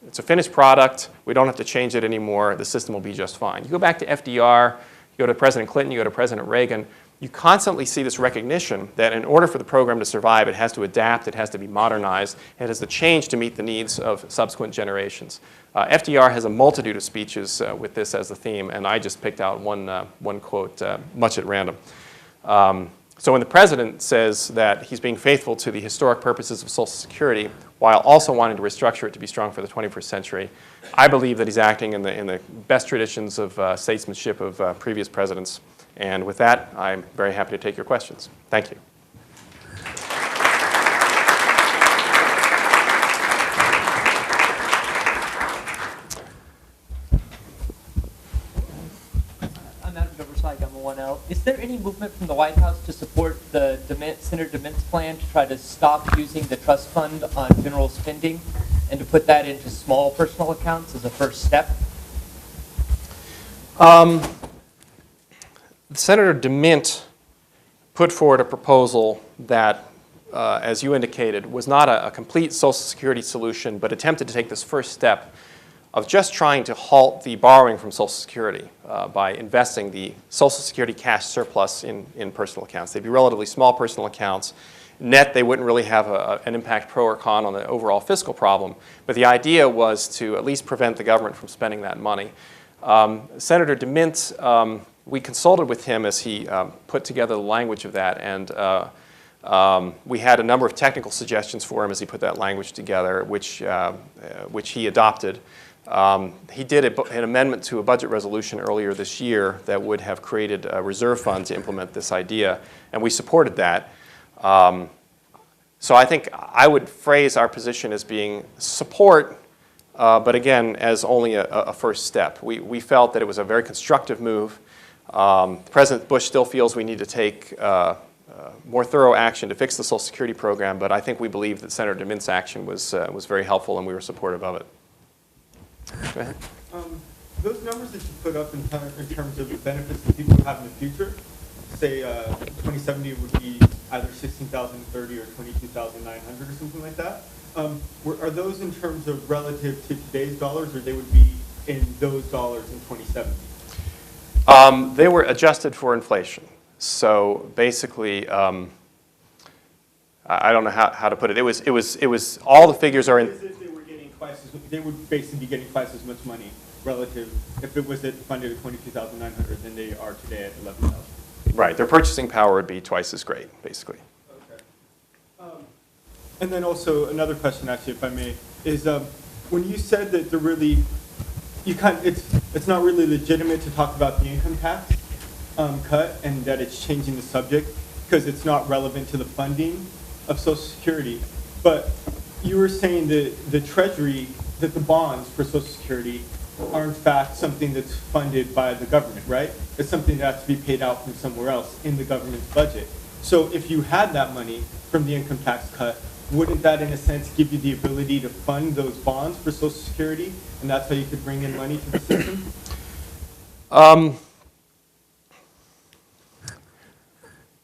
it's a finished product, we don't have to change it anymore, the system will be just fine. You go back to FDR, you go to President Clinton, you go to President Reagan, you constantly see this recognition that in order for the program to survive, it has to adapt, it has to be modernized, it has to change to meet the needs of subsequent generations. FDR has a multitude of speeches with this as the theme, and I just picked out one quote, much at random. So when the president says that he's being faithful to the historic purposes of Social Security while also wanting to restructure it to be strong for the 21st century, I believe that he's acting in the best traditions of statesmanship of previous presidents. And with that, I'm very happy to take your questions. Thank you. I'm Adam Oversight, I'm a 1L. Is there any movement from the White House to support the Senator DeMint's plan to try to stop using the trust fund on general spending and to put that into small personal accounts as a first step? Senator DeMint put forward a proposal that, as you indicated, was not a complete Social Security solution, but attempted to take this first step of just trying to halt the borrowing from Social Security by investing the Social Security cash surplus in personal accounts. They'd be relatively small personal accounts. Net, they wouldn't really have an impact pro or con on the overall fiscal problem, but the idea was to at least prevent the government from spending that money. Senator DeMint, we consulted with him as he put together the language of that, and we had a number of technical suggestions for him as he put that language together, which he adopted. He did an amendment to a budget resolution earlier this year that would have created a reserve fund to implement this idea, and we supported that. So I think I would phrase our position as being support, but again, as only a first step. We felt that it was a very constructive move. President Bush still feels we need to take more thorough action to fix the Social Security program, but I think we believe that Senator DeMint's action was very helpful, and we were supportive of it. Go ahead. Those numbers that you put up in terms of the benefits that people would have in the future, say 2070 would be either 16,030 or 22,900 or something like that. Are those in terms of relative to today's dollars, or they would be in those dollars in 2070? They were adjusted for inflation. So basically, I don't know how to put it. It was all the figures are in. As if they were getting they would basically be getting twice as much money relative, if it was funded at 22,900 than they are today at 11,000. Right, their purchasing power would be twice as great, basically. Okay. And then also another question, actually, if I may, is when you said that it's not really legitimate to talk about the income tax cut and that it's changing the subject because it's not relevant to the funding of Social Security. But you were saying that the Treasury, that the bonds for Social Security are in fact something that's funded by the government, right? It's something that has to be paid out from somewhere else in the government's budget. So if you had that money from the income tax cut, wouldn't that in a sense give you the ability to fund those bonds for Social Security, and that's how you could bring in money to the system?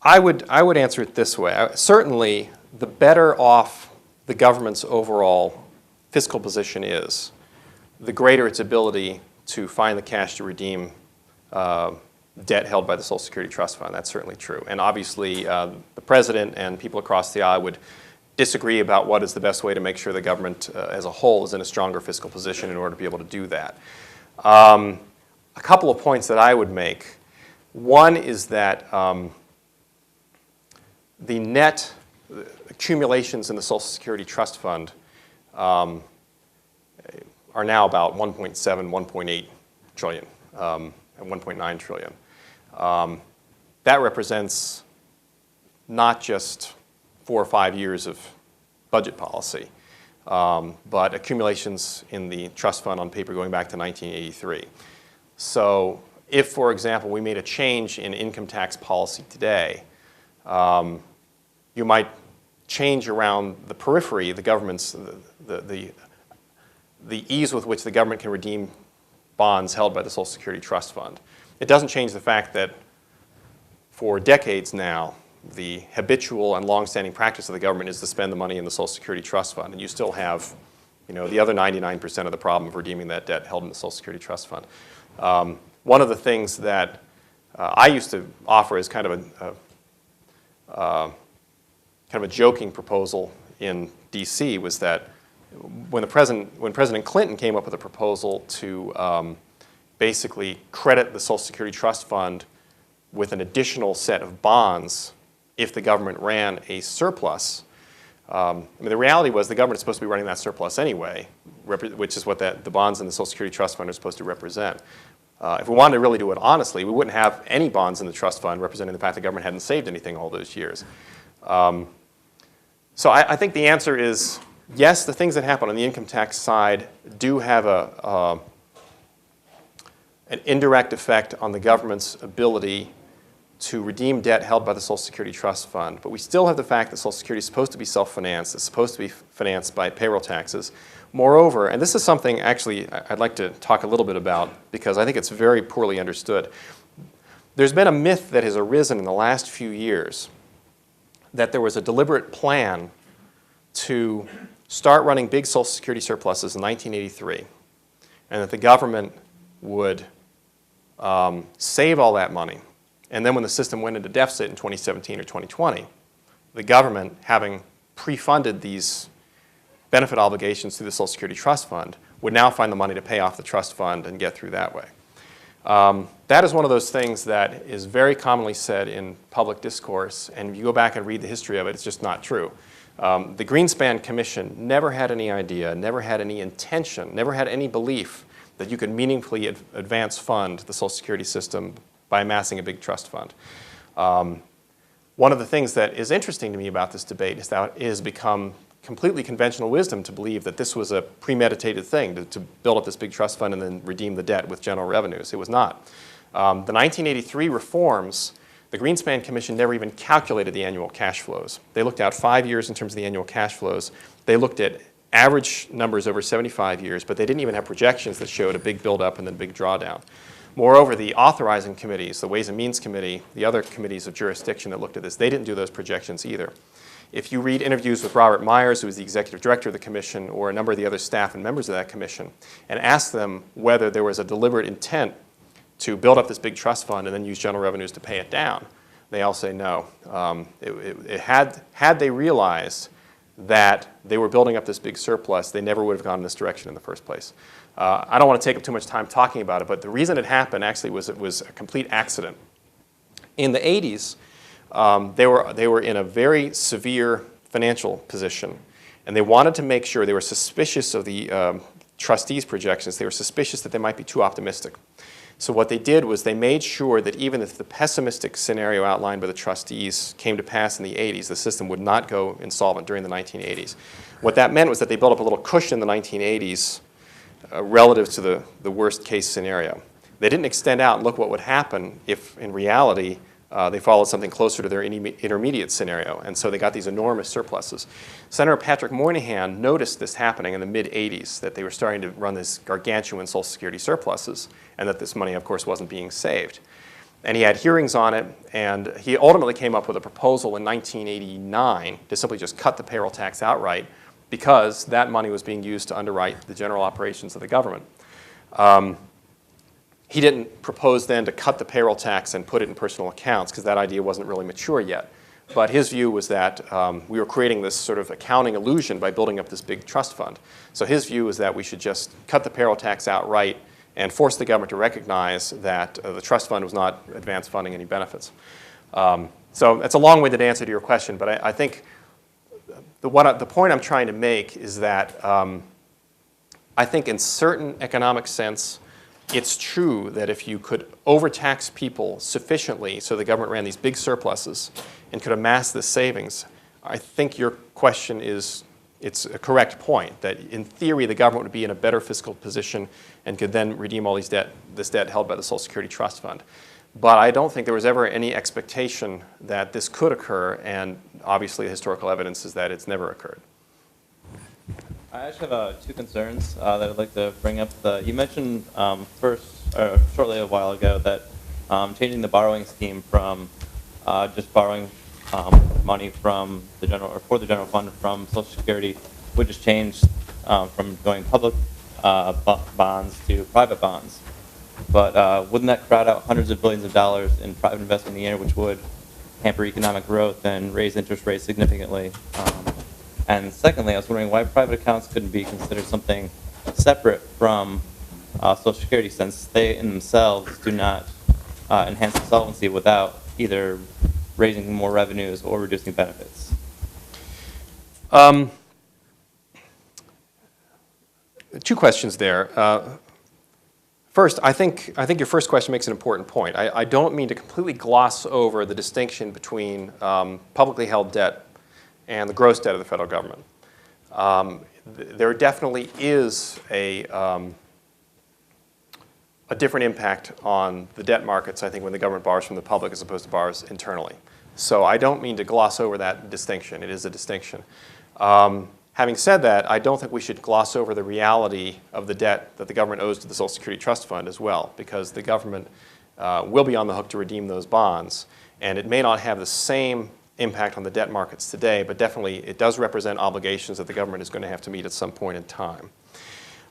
I would answer it this way. Certainly, the better off the government's overall fiscal position is, the greater its ability to find the cash to redeem debt held by the Social Security Trust Fund. That's certainly true. And obviously, the president and people across the aisle would disagree about what is the best way to make sure the government as a whole is in a stronger fiscal position in order to be able to do that. A couple of points that I would make. One is that the net accumulations in the Social Security Trust Fund are now about 1.7, 1.8 trillion, and 1.9 trillion. That represents not just 4 or 5 years of budget policy, but accumulations in the trust fund on paper going back to 1983. So if, for example, we made a change in income tax policy today, you might change around the periphery, the government's, the ease with which the government can redeem bonds held by the Social Security Trust Fund. It doesn't change the fact that for decades now, the habitual and long-standing practice of the government is to spend the money in the Social Security Trust Fund, and you still have, the other 99% of the problem of redeeming that debt held in the Social Security Trust Fund. One of the things that I used to offer as kind of a joking proposal in D.C. was that when President Clinton came up with a proposal to basically credit the Social Security Trust Fund with an additional set of bonds if the government ran a surplus. The reality was the government is supposed to be running that surplus anyway, which is what the bonds in the Social Security Trust Fund are supposed to represent. If we wanted to really do it honestly, we wouldn't have any bonds in the trust fund representing the fact the government hadn't saved anything all those years. So I think the answer is yes, the things that happen on the income tax side do have an indirect effect on the government's ability to redeem debt held by the Social Security Trust Fund. But we still have the fact that Social Security is supposed to be self-financed. It's supposed to be financed by payroll taxes. Moreover, and this is something actually I'd like to talk a little bit about because I think it's very poorly understood. There's been a myth that has arisen in the last few years that there was a deliberate plan to start running big Social Security surpluses in 1983 and that the government would save all that money. And then when the system went into deficit in 2017 or 2020, the government, having pre-funded these benefit obligations through the Social Security Trust Fund, would now find the money to pay off the trust fund and get through that way. That is one of those things that is very commonly said in public discourse, and if you go back and read the history of it, it's just not true. The Greenspan Commission never had any idea, never had any intention, never had any belief that you could meaningfully advance fund the Social Security system by amassing a big trust fund. One of the things that is interesting to me about this debate is that it has become completely conventional wisdom to believe that this was a premeditated thing to build up this big trust fund and then redeem the debt with general revenues. It was not. The 1983 reforms, the Greenspan Commission never even calculated the annual cash flows. They looked out 5 years in terms of the annual cash flows. They looked at average numbers over 75 years, but they didn't even have projections that showed a big buildup and then big drawdown. Moreover, the authorizing committees, the Ways and Means Committee, the other committees of jurisdiction that looked at this, they didn't do those projections either. If you read interviews with Robert Myers, who was the executive director of the commission, or a number of the other staff and members of that commission, and ask them whether there was a deliberate intent to build up this big trust fund and then use general revenues to pay it down, they all say no. Had they realized that they were building up this big surplus, they never would have gone in this direction in the first place. I don't want to take up too much time talking about it, but the reason it happened actually was it was a complete accident. In the 80s, they were in a very severe financial position, and they wanted to make sure, they were suspicious of the trustees' projections. They were suspicious that they might be too optimistic. So what they did was they made sure that even if the pessimistic scenario outlined by the trustees came to pass in the 80s, the system would not go insolvent during the 1980s. What that meant was that they built up a little cushion in the 1980s relative to the worst case scenario. They didn't extend out and look what would happen if, in reality, they followed something closer to their intermediate scenario, and so they got these enormous surpluses. Senator Patrick Moynihan noticed this happening in the mid-'80s, that they were starting to run this gargantuan Social Security surpluses, and that this money, of course, wasn't being saved. And he had hearings on it, and he ultimately came up with a proposal in 1989 to simply just cut the payroll tax outright, because that money was being used to underwrite the general operations of the government. He didn't propose then to cut the payroll tax and put it in personal accounts, because that idea wasn't really mature yet. But his view was that we were creating this sort of accounting illusion by building up this big trust fund. So his view was that we should just cut the payroll tax outright and force the government to recognize that the trust fund was not advance funding any benefits. So that's a long-winded answer to your question, but I think the point I'm trying to make is that I think in certain economic sense, it's true that if you could overtax people sufficiently so the government ran these big surpluses and could amass this savings, I think your question it's a correct point, that in theory the government would be in a better fiscal position and could then redeem all this debt held by the Social Security Trust Fund. But I don't think there was ever any expectation that this could occur, and obviously the historical evidence is that it's never occurred. I actually have two concerns that I'd like to bring up. You mentioned shortly a while ago that changing the borrowing scheme from just borrowing money from the general or for the general fund from Social Security would just change from going public bonds to private bonds. But wouldn't that crowd out hundreds of billions of dollars in private investment in the year, which would hamper economic growth and raise interest rates significantly? And secondly, I was wondering why private accounts couldn't be considered something separate from Social Security, since they in themselves do not enhance the solvency without either raising more revenues or reducing benefits. Two questions there. First, I think your first question makes an important point. I don't mean to completely gloss over the distinction between publicly held debt and the gross debt of the federal government. There definitely is a different impact on the debt markets, I think, when the government borrows from the public as opposed to borrows internally. So I don't mean to gloss over that distinction. It is a distinction. Having said that, I don't think we should gloss over the reality of the debt that the government owes to the Social Security Trust Fund as well, because the government will be on the hook to redeem those bonds, and it may not have the same impact on the debt markets today, but definitely it does represent obligations that the government is going to have to meet at some point in time.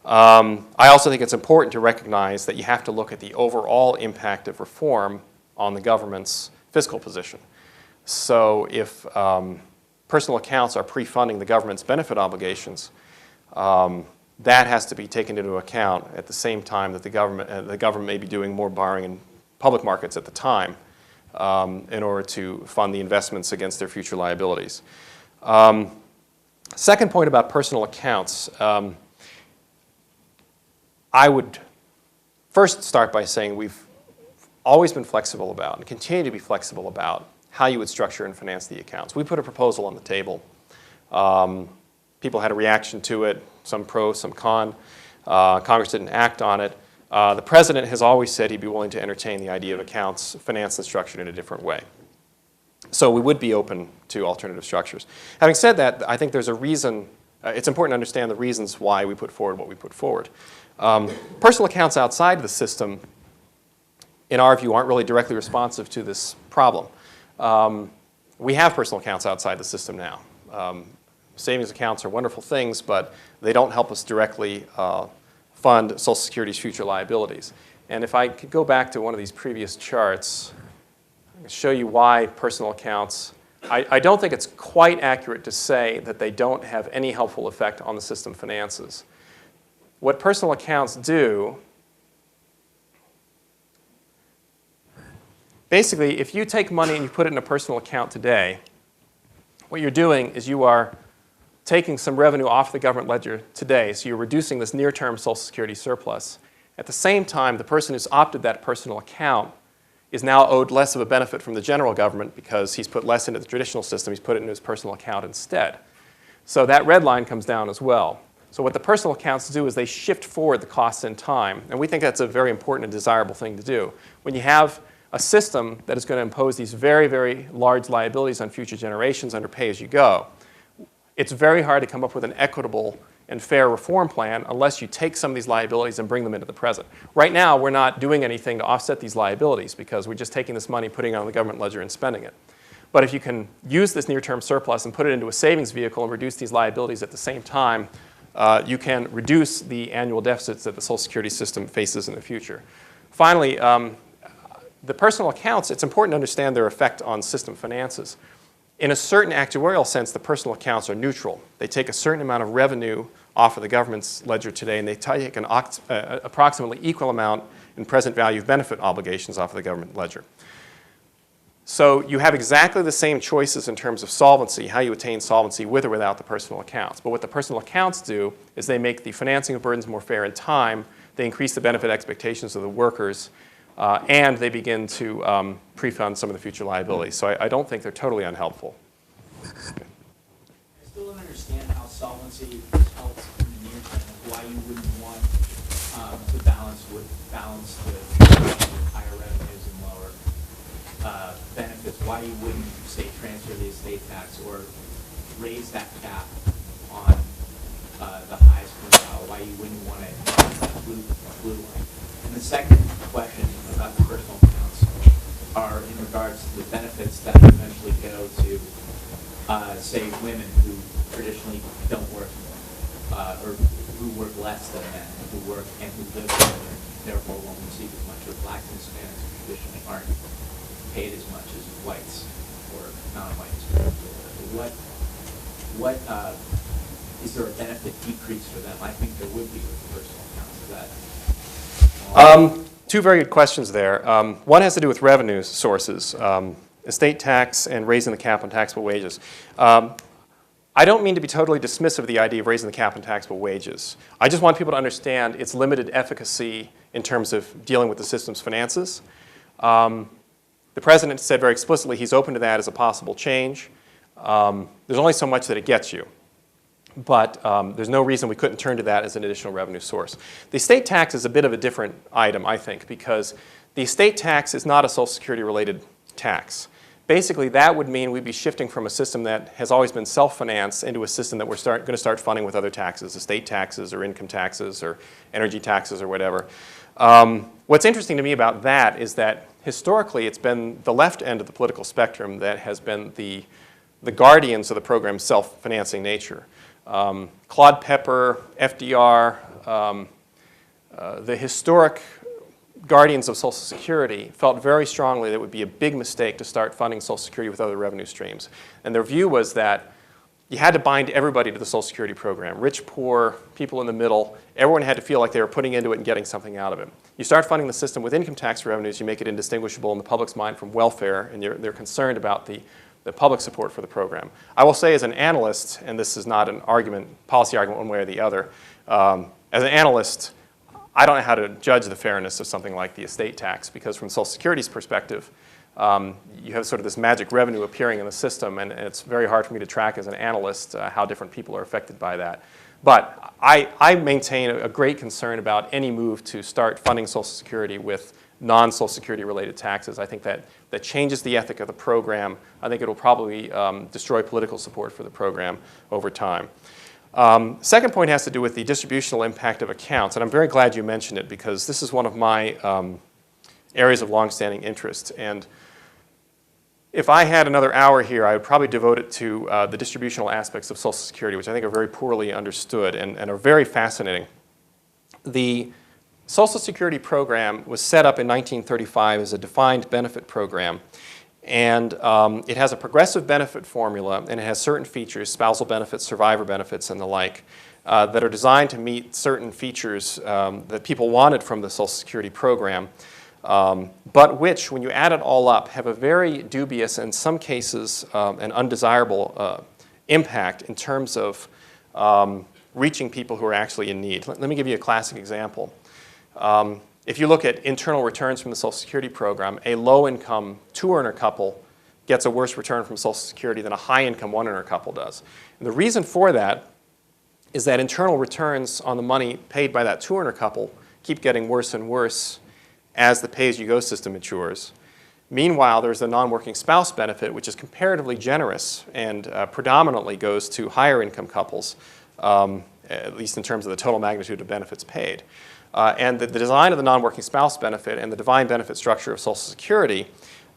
I also think it's important to recognize that you have to look at the overall impact of reform on the government's fiscal position. So if personal accounts are pre-funding the government's benefit obligations, that has to be taken into account at the same time that the government may be doing more borrowing in public markets at the time in order to fund the investments against their future liabilities. Second point about personal accounts, I would first start by saying we've always been flexible about and continue to be flexible about how you would structure and finance the accounts. We put a proposal on the table. People had a reaction to it, some pro, some con. Congress didn't act on it. The president has always said he'd be willing to entertain the idea of accounts financed and structured in a different way. So we would be open to alternative structures. Having said that, I think there's a reason, it's important to understand the reasons why we put forward what we put forward. Personal accounts outside the system, in our view, aren't really directly responsive to this problem. We have personal accounts outside the system now. Savings accounts are wonderful things, but they don't help us directly fund Social Security's future liabilities. And if I could go back to one of these previous charts, show you why personal accounts, I don't think it's quite accurate to say that they don't have any helpful effect on the system finances. What personal accounts do, basically, if you take money and you put it in a personal account today, what you're doing is you are taking some revenue off the government ledger today, so you're reducing this near-term Social Security surplus. At the same time, the person who's opted that personal account is now owed less of a benefit from the general government because he's put less into the traditional system, he's put it into his personal account instead. So that red line comes down as well. So what the personal accounts do is they shift forward the costs in time, and we think that's a very important and desirable thing to do. When you have a system that is going to impose these very, very large liabilities on future generations under pay-as-you-go, it's very hard to come up with an equitable and fair reform plan unless you take some of these liabilities and bring them into the present. Right now, we're not doing anything to offset these liabilities because we're just taking this money, putting it on the government ledger, and spending it. But if you can use this near-term surplus and put it into a savings vehicle and reduce these liabilities at the same time, you can reduce the annual deficits that the Social Security system faces in the future. Finally, the personal accounts, it's important to understand their effect on system finances. In a certain actuarial sense, the personal accounts are neutral. They take a certain amount of revenue off of the government's ledger today, and they take an approximately equal amount in present value of benefit obligations off of the government ledger. So you have exactly the same choices in terms of solvency, how you attain solvency with or without the personal accounts. But what the personal accounts do is they make the financing of burdens more fair in time, they increase the benefit expectations of the workers, and they begin to pre-fund some of the future liabilities. So I don't think they're totally unhelpful. I still don't understand how solvency helps in the near term, why you wouldn't want to balance with higher revenues and lower benefits, why you wouldn't, say, transfer the estate tax or raise that cap on the highest quintile, why you wouldn't want to blue line. And the second question about the personal accounts are in regards to the benefits that eventually go to, say, women who traditionally don't work, or who work less than men, who work and who live together, and therefore won't receive as much, or blacks and Hispanics who traditionally aren't paid as much as whites or non-whites. What is there a benefit decrease for them? I think there would be with the personal accounts. Is that? Two very good questions there. One has to do with revenue sources, estate tax and raising the cap on taxable wages. I don't mean to be totally dismissive of the idea of raising the cap on taxable wages. I just want people to understand its limited efficacy in terms of dealing with the system's finances. The president said very explicitly he's open to that as a possible change. There's only so much that it gets you. But there's no reason we couldn't turn to that as an additional revenue source. The estate tax is a bit of a different item, I think, because the estate tax is not a Social Security-related tax. Basically, that would mean we'd be shifting from a system that has always been self-financed into a system that we're going to start funding with other taxes, estate taxes or income taxes or energy taxes or whatever. What's interesting to me about that is that historically it's been the left end of the political spectrum that has been the guardians of the program's self-financing nature. Claude Pepper, FDR, the historic guardians of Social Security felt very strongly that it would be a big mistake to start funding Social Security with other revenue streams. And their view was that you had to bind everybody to the Social Security program. Rich, poor, people in the middle, everyone had to feel like they were putting into it and getting something out of it. You start funding the system with income tax revenues, you make it indistinguishable in the public's mind from welfare, and they're concerned about the public support for the program. I will say as an analyst, and this is not an argument, policy argument one way or the other, as an analyst, I don't know how to judge the fairness of something like the estate tax because from Social Security's perspective, you have sort of this magic revenue appearing in the system, and it's very hard for me to track as an analyst how different people are affected by that. But I maintain a great concern about any move to start funding Social Security with non-Social Security related taxes. I think that changes the ethic of the program. I think it will probably destroy political support for the program over time. Second point has to do with the distributional impact of accounts, and I'm very glad you mentioned it because this is one of my areas of longstanding interest. And if I had another hour here, I would probably devote it to the distributional aspects of Social Security, which I think are very poorly understood and are very fascinating. The Social Security program was set up in 1935 as a defined benefit program. And it has a progressive benefit formula, and it has certain features, spousal benefits, survivor benefits, and the like, that are designed to meet certain features that people wanted from the Social Security program, but which, when you add it all up, have a very dubious, in some cases, an undesirable impact in terms of reaching people who are actually in need. Let me give you a classic example. If you look at internal returns from the Social Security program, a low-income two-earner couple gets a worse return from Social Security than a high-income one-earner couple does. And the reason for that is that internal returns on the money paid by that two-earner couple keep getting worse and worse as the pay-as-you-go system matures. Meanwhile, there's the non-working spouse benefit, which is comparatively generous and predominantly goes to higher-income couples, at least in terms of the total magnitude of benefits paid. And the design of the non-working spouse benefit and the defined benefit structure of Social Security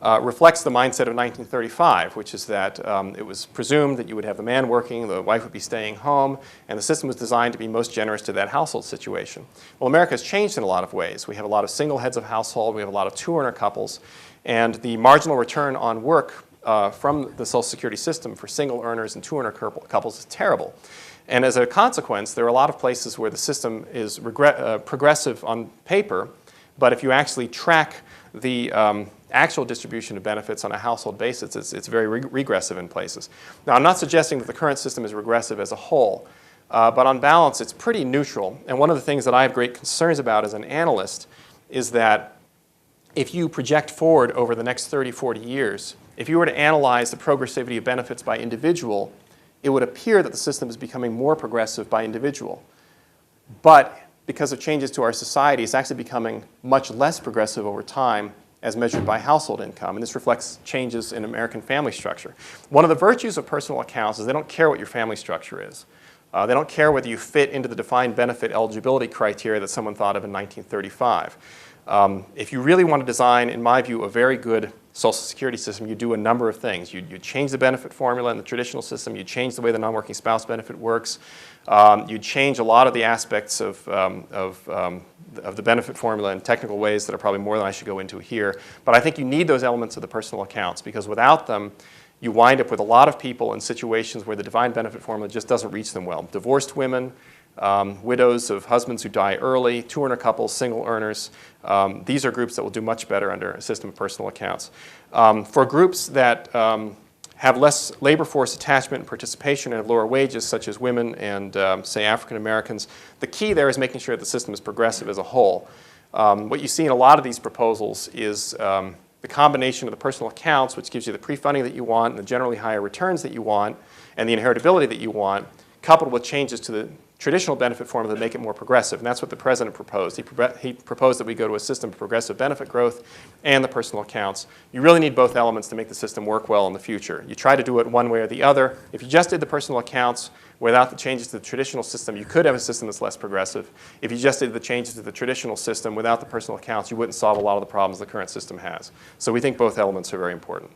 reflects the mindset of 1935, which is that it was presumed that you would have the man working, the wife would be staying home, and the system was designed to be most generous to that household situation. Well, America has changed in a lot of ways. We have a lot of single heads of household, we have a lot of two-earner couples, and the marginal return on work from the Social Security system for single earners and two-earner couples is terrible. And as a consequence, there are a lot of places where the system is progressive on paper, but if you actually track the actual distribution of benefits on a household basis, it's very regressive in places. Now, I'm not suggesting that the current system is regressive as a whole, but on balance, it's pretty neutral. And one of the things that I have great concerns about as an analyst is that if you project forward over the next 30, 40 years, if you were to analyze the progressivity of benefits by individual, it would appear that the system is becoming more progressive by individual. But because of changes to our society, it's actually becoming much less progressive over time as measured by household income. And this reflects changes in American family structure. One of the virtues of personal accounts is they don't care what your family structure is. They don't care whether you fit into the defined benefit eligibility criteria that someone thought of in 1935. If you really want to design, in my view, a very good Social Security system, you do a number of things. You change the benefit formula in the traditional system. You change the way the non-working spouse benefit works. You change a lot of the aspects of the benefit formula in technical ways that are probably more than I should go into here. But I think you need those elements of the personal accounts, because without them, you wind up with a lot of people in situations where the defined benefit formula just doesn't reach them well. Divorced women, widows of husbands who die early, two-earner couples, single earners. These are groups that will do much better under a system of personal accounts. For groups that have less labor force attachment and participation and have lower wages, such as women and, say, African Americans, the key there is making sure that the system is progressive as a whole. What you see in a lot of these proposals is the combination of the personal accounts, which gives you the pre-funding that you want and the generally higher returns that you want and the inheritability that you want, coupled with changes to the traditional benefit formula that make it more progressive. And that's what the president proposed. He proposed that we go to a system of progressive benefit growth and the personal accounts. You really need both elements to make the system work well in the future. You try to do it one way or the other. If you just did the personal accounts without the changes to the traditional system, you could have a system that's less progressive. If you just did the changes to the traditional system without the personal accounts, you wouldn't solve a lot of the problems the current system has. So we think both elements are very important.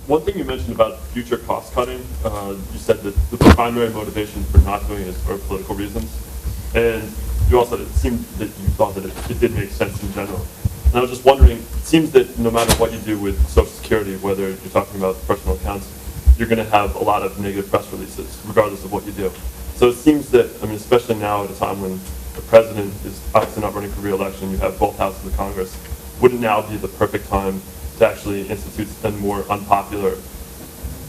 One thing you mentioned about future cost cutting, you said that the primary motivation for not doing it is for political reasons. And you also, it seemed that you thought that it did make sense in general. And I was just wondering, it seems that no matter what you do with Social Security, whether you're talking about personal accounts, you're going to have a lot of negative press releases, regardless of what you do. So it seems that, I mean, especially now at a time when the president is obviously not running for re-election, you have both houses of Congress, wouldn't now be the perfect time to actually institute a more unpopular,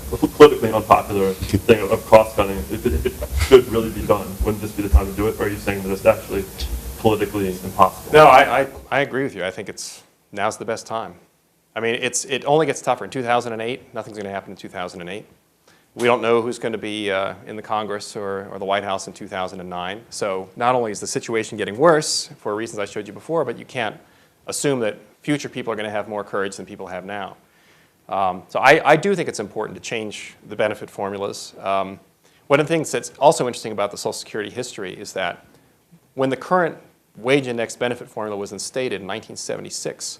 politically unpopular thing of cost cutting? If it should really be done, wouldn't this be the time to do it? Or are you saying that it's actually politically impossible? No, I agree with you. I think now's the best time. I mean, it only gets tougher. In 2008, nothing's going to happen in 2008. We don't know who's going to be in the Congress or the White House in 2009. So not only is the situation getting worse for reasons I showed you before, but you can't assume that future people are going to have more courage than people have now. So I do think it's important to change the benefit formulas. One of the things that's also interesting about the Social Security history is that when the current wage index benefit formula was instated in 1976,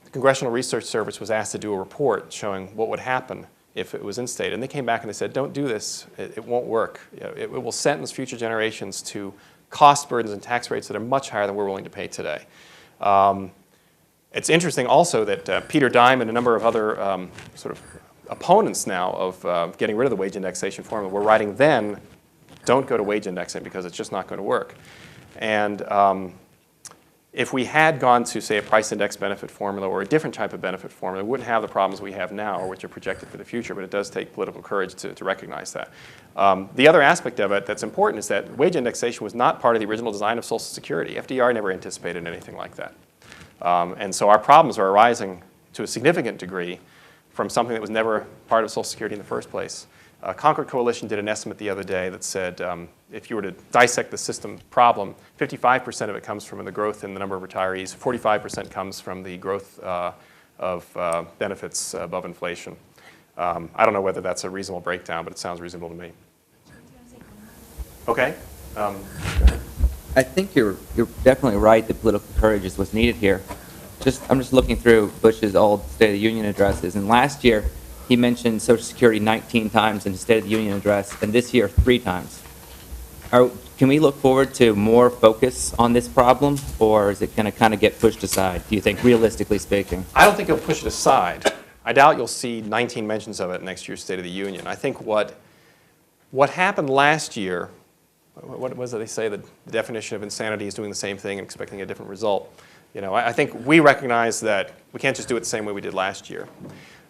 the Congressional Research Service was asked to do a report showing what would happen if it was instated. And they came back and they said, don't do this. It won't work. It will sentence future generations to cost burdens and tax rates that are much higher than we're willing to pay today. It's interesting also that Peter Dime and a number of other sort of opponents now of getting rid of the wage indexation formula were writing then, don't go to wage indexing because it's just not going to work. And if we had gone to, say, a price index benefit formula or a different type of benefit formula, we wouldn't have the problems we have now or which are projected for the future, but it does take political courage to recognize that. The other aspect of it that's important is that wage indexation was not part of the original design of Social Security. FDR never anticipated anything like that. And so our problems are arising to a significant degree from something that was never part of Social Security in the first place. Concord Coalition did an estimate the other day that said if you were to dissect the system problem, 55% of it comes from the growth in the number of retirees, 45% comes from the growth of benefits above inflation. I don't know whether that's a reasonable breakdown, but it sounds reasonable to me. Okay. I think you're definitely right that political courage is what's needed here. I'm just looking through Bush's old State of the Union addresses, and last year he mentioned Social Security 19 times in his State of the Union address, and this year 3 times. Can we look forward to more focus on this problem, or is it going to kind of get pushed aside, do you think, realistically speaking? I don't think you'll push it aside. I doubt you'll see 19 mentions of it next year's State of the Union. I think what happened last year, what was it they say, the definition of insanity is doing the same thing and expecting a different result. You know, I think we recognize that we can't just do it the same way we did last year.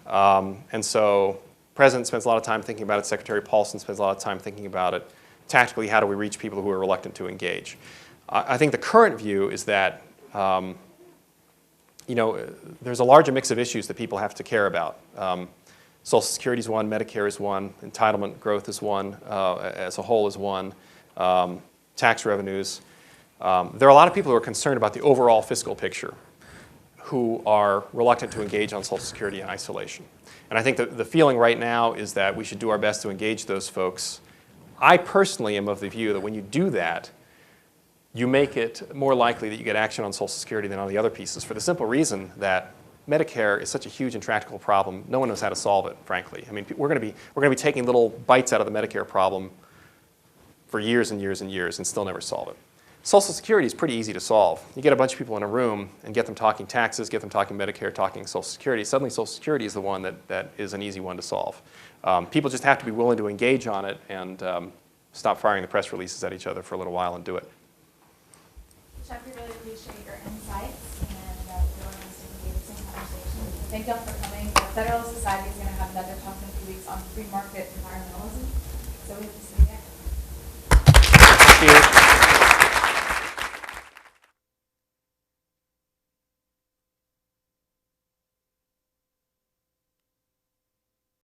And so the President spends a lot of time thinking about it. Secretary Paulson spends a lot of time thinking about it. Tactically, how do we reach people who are reluctant to engage? I think the current view is that you know, there's a larger mix of issues that people have to care about. Social Security is one, Medicare is one, entitlement growth is one, as a whole is one, tax revenues. There are a lot of people who are concerned about the overall fiscal picture who are reluctant to engage on Social Security in isolation. And I think that the feeling right now is that we should do our best to engage those folks. I personally am of the view that when you do that, you make it more likely that you get action on Social Security than on the other pieces, for the simple reason that Medicare is such a huge intractable problem. No one knows how to solve it, frankly. I mean, we're going to be taking little bites out of the Medicare problem for years and years and years and still never solve it. Social Security is pretty easy to solve. You get a bunch of people in a room and get them talking taxes, get them talking Medicare, talking Social Security. Suddenly Social Security is the one that is an easy one to solve. People just have to be willing to engage on it and stop firing the press releases at each other for a little while and do it. Chuck, we really appreciate your insights and your willingness to engage in conversation. So thank you all for coming. The Federalist Society is going to have another talk in a few weeks on free market environmentalism. So we hope to see you there. Thank you.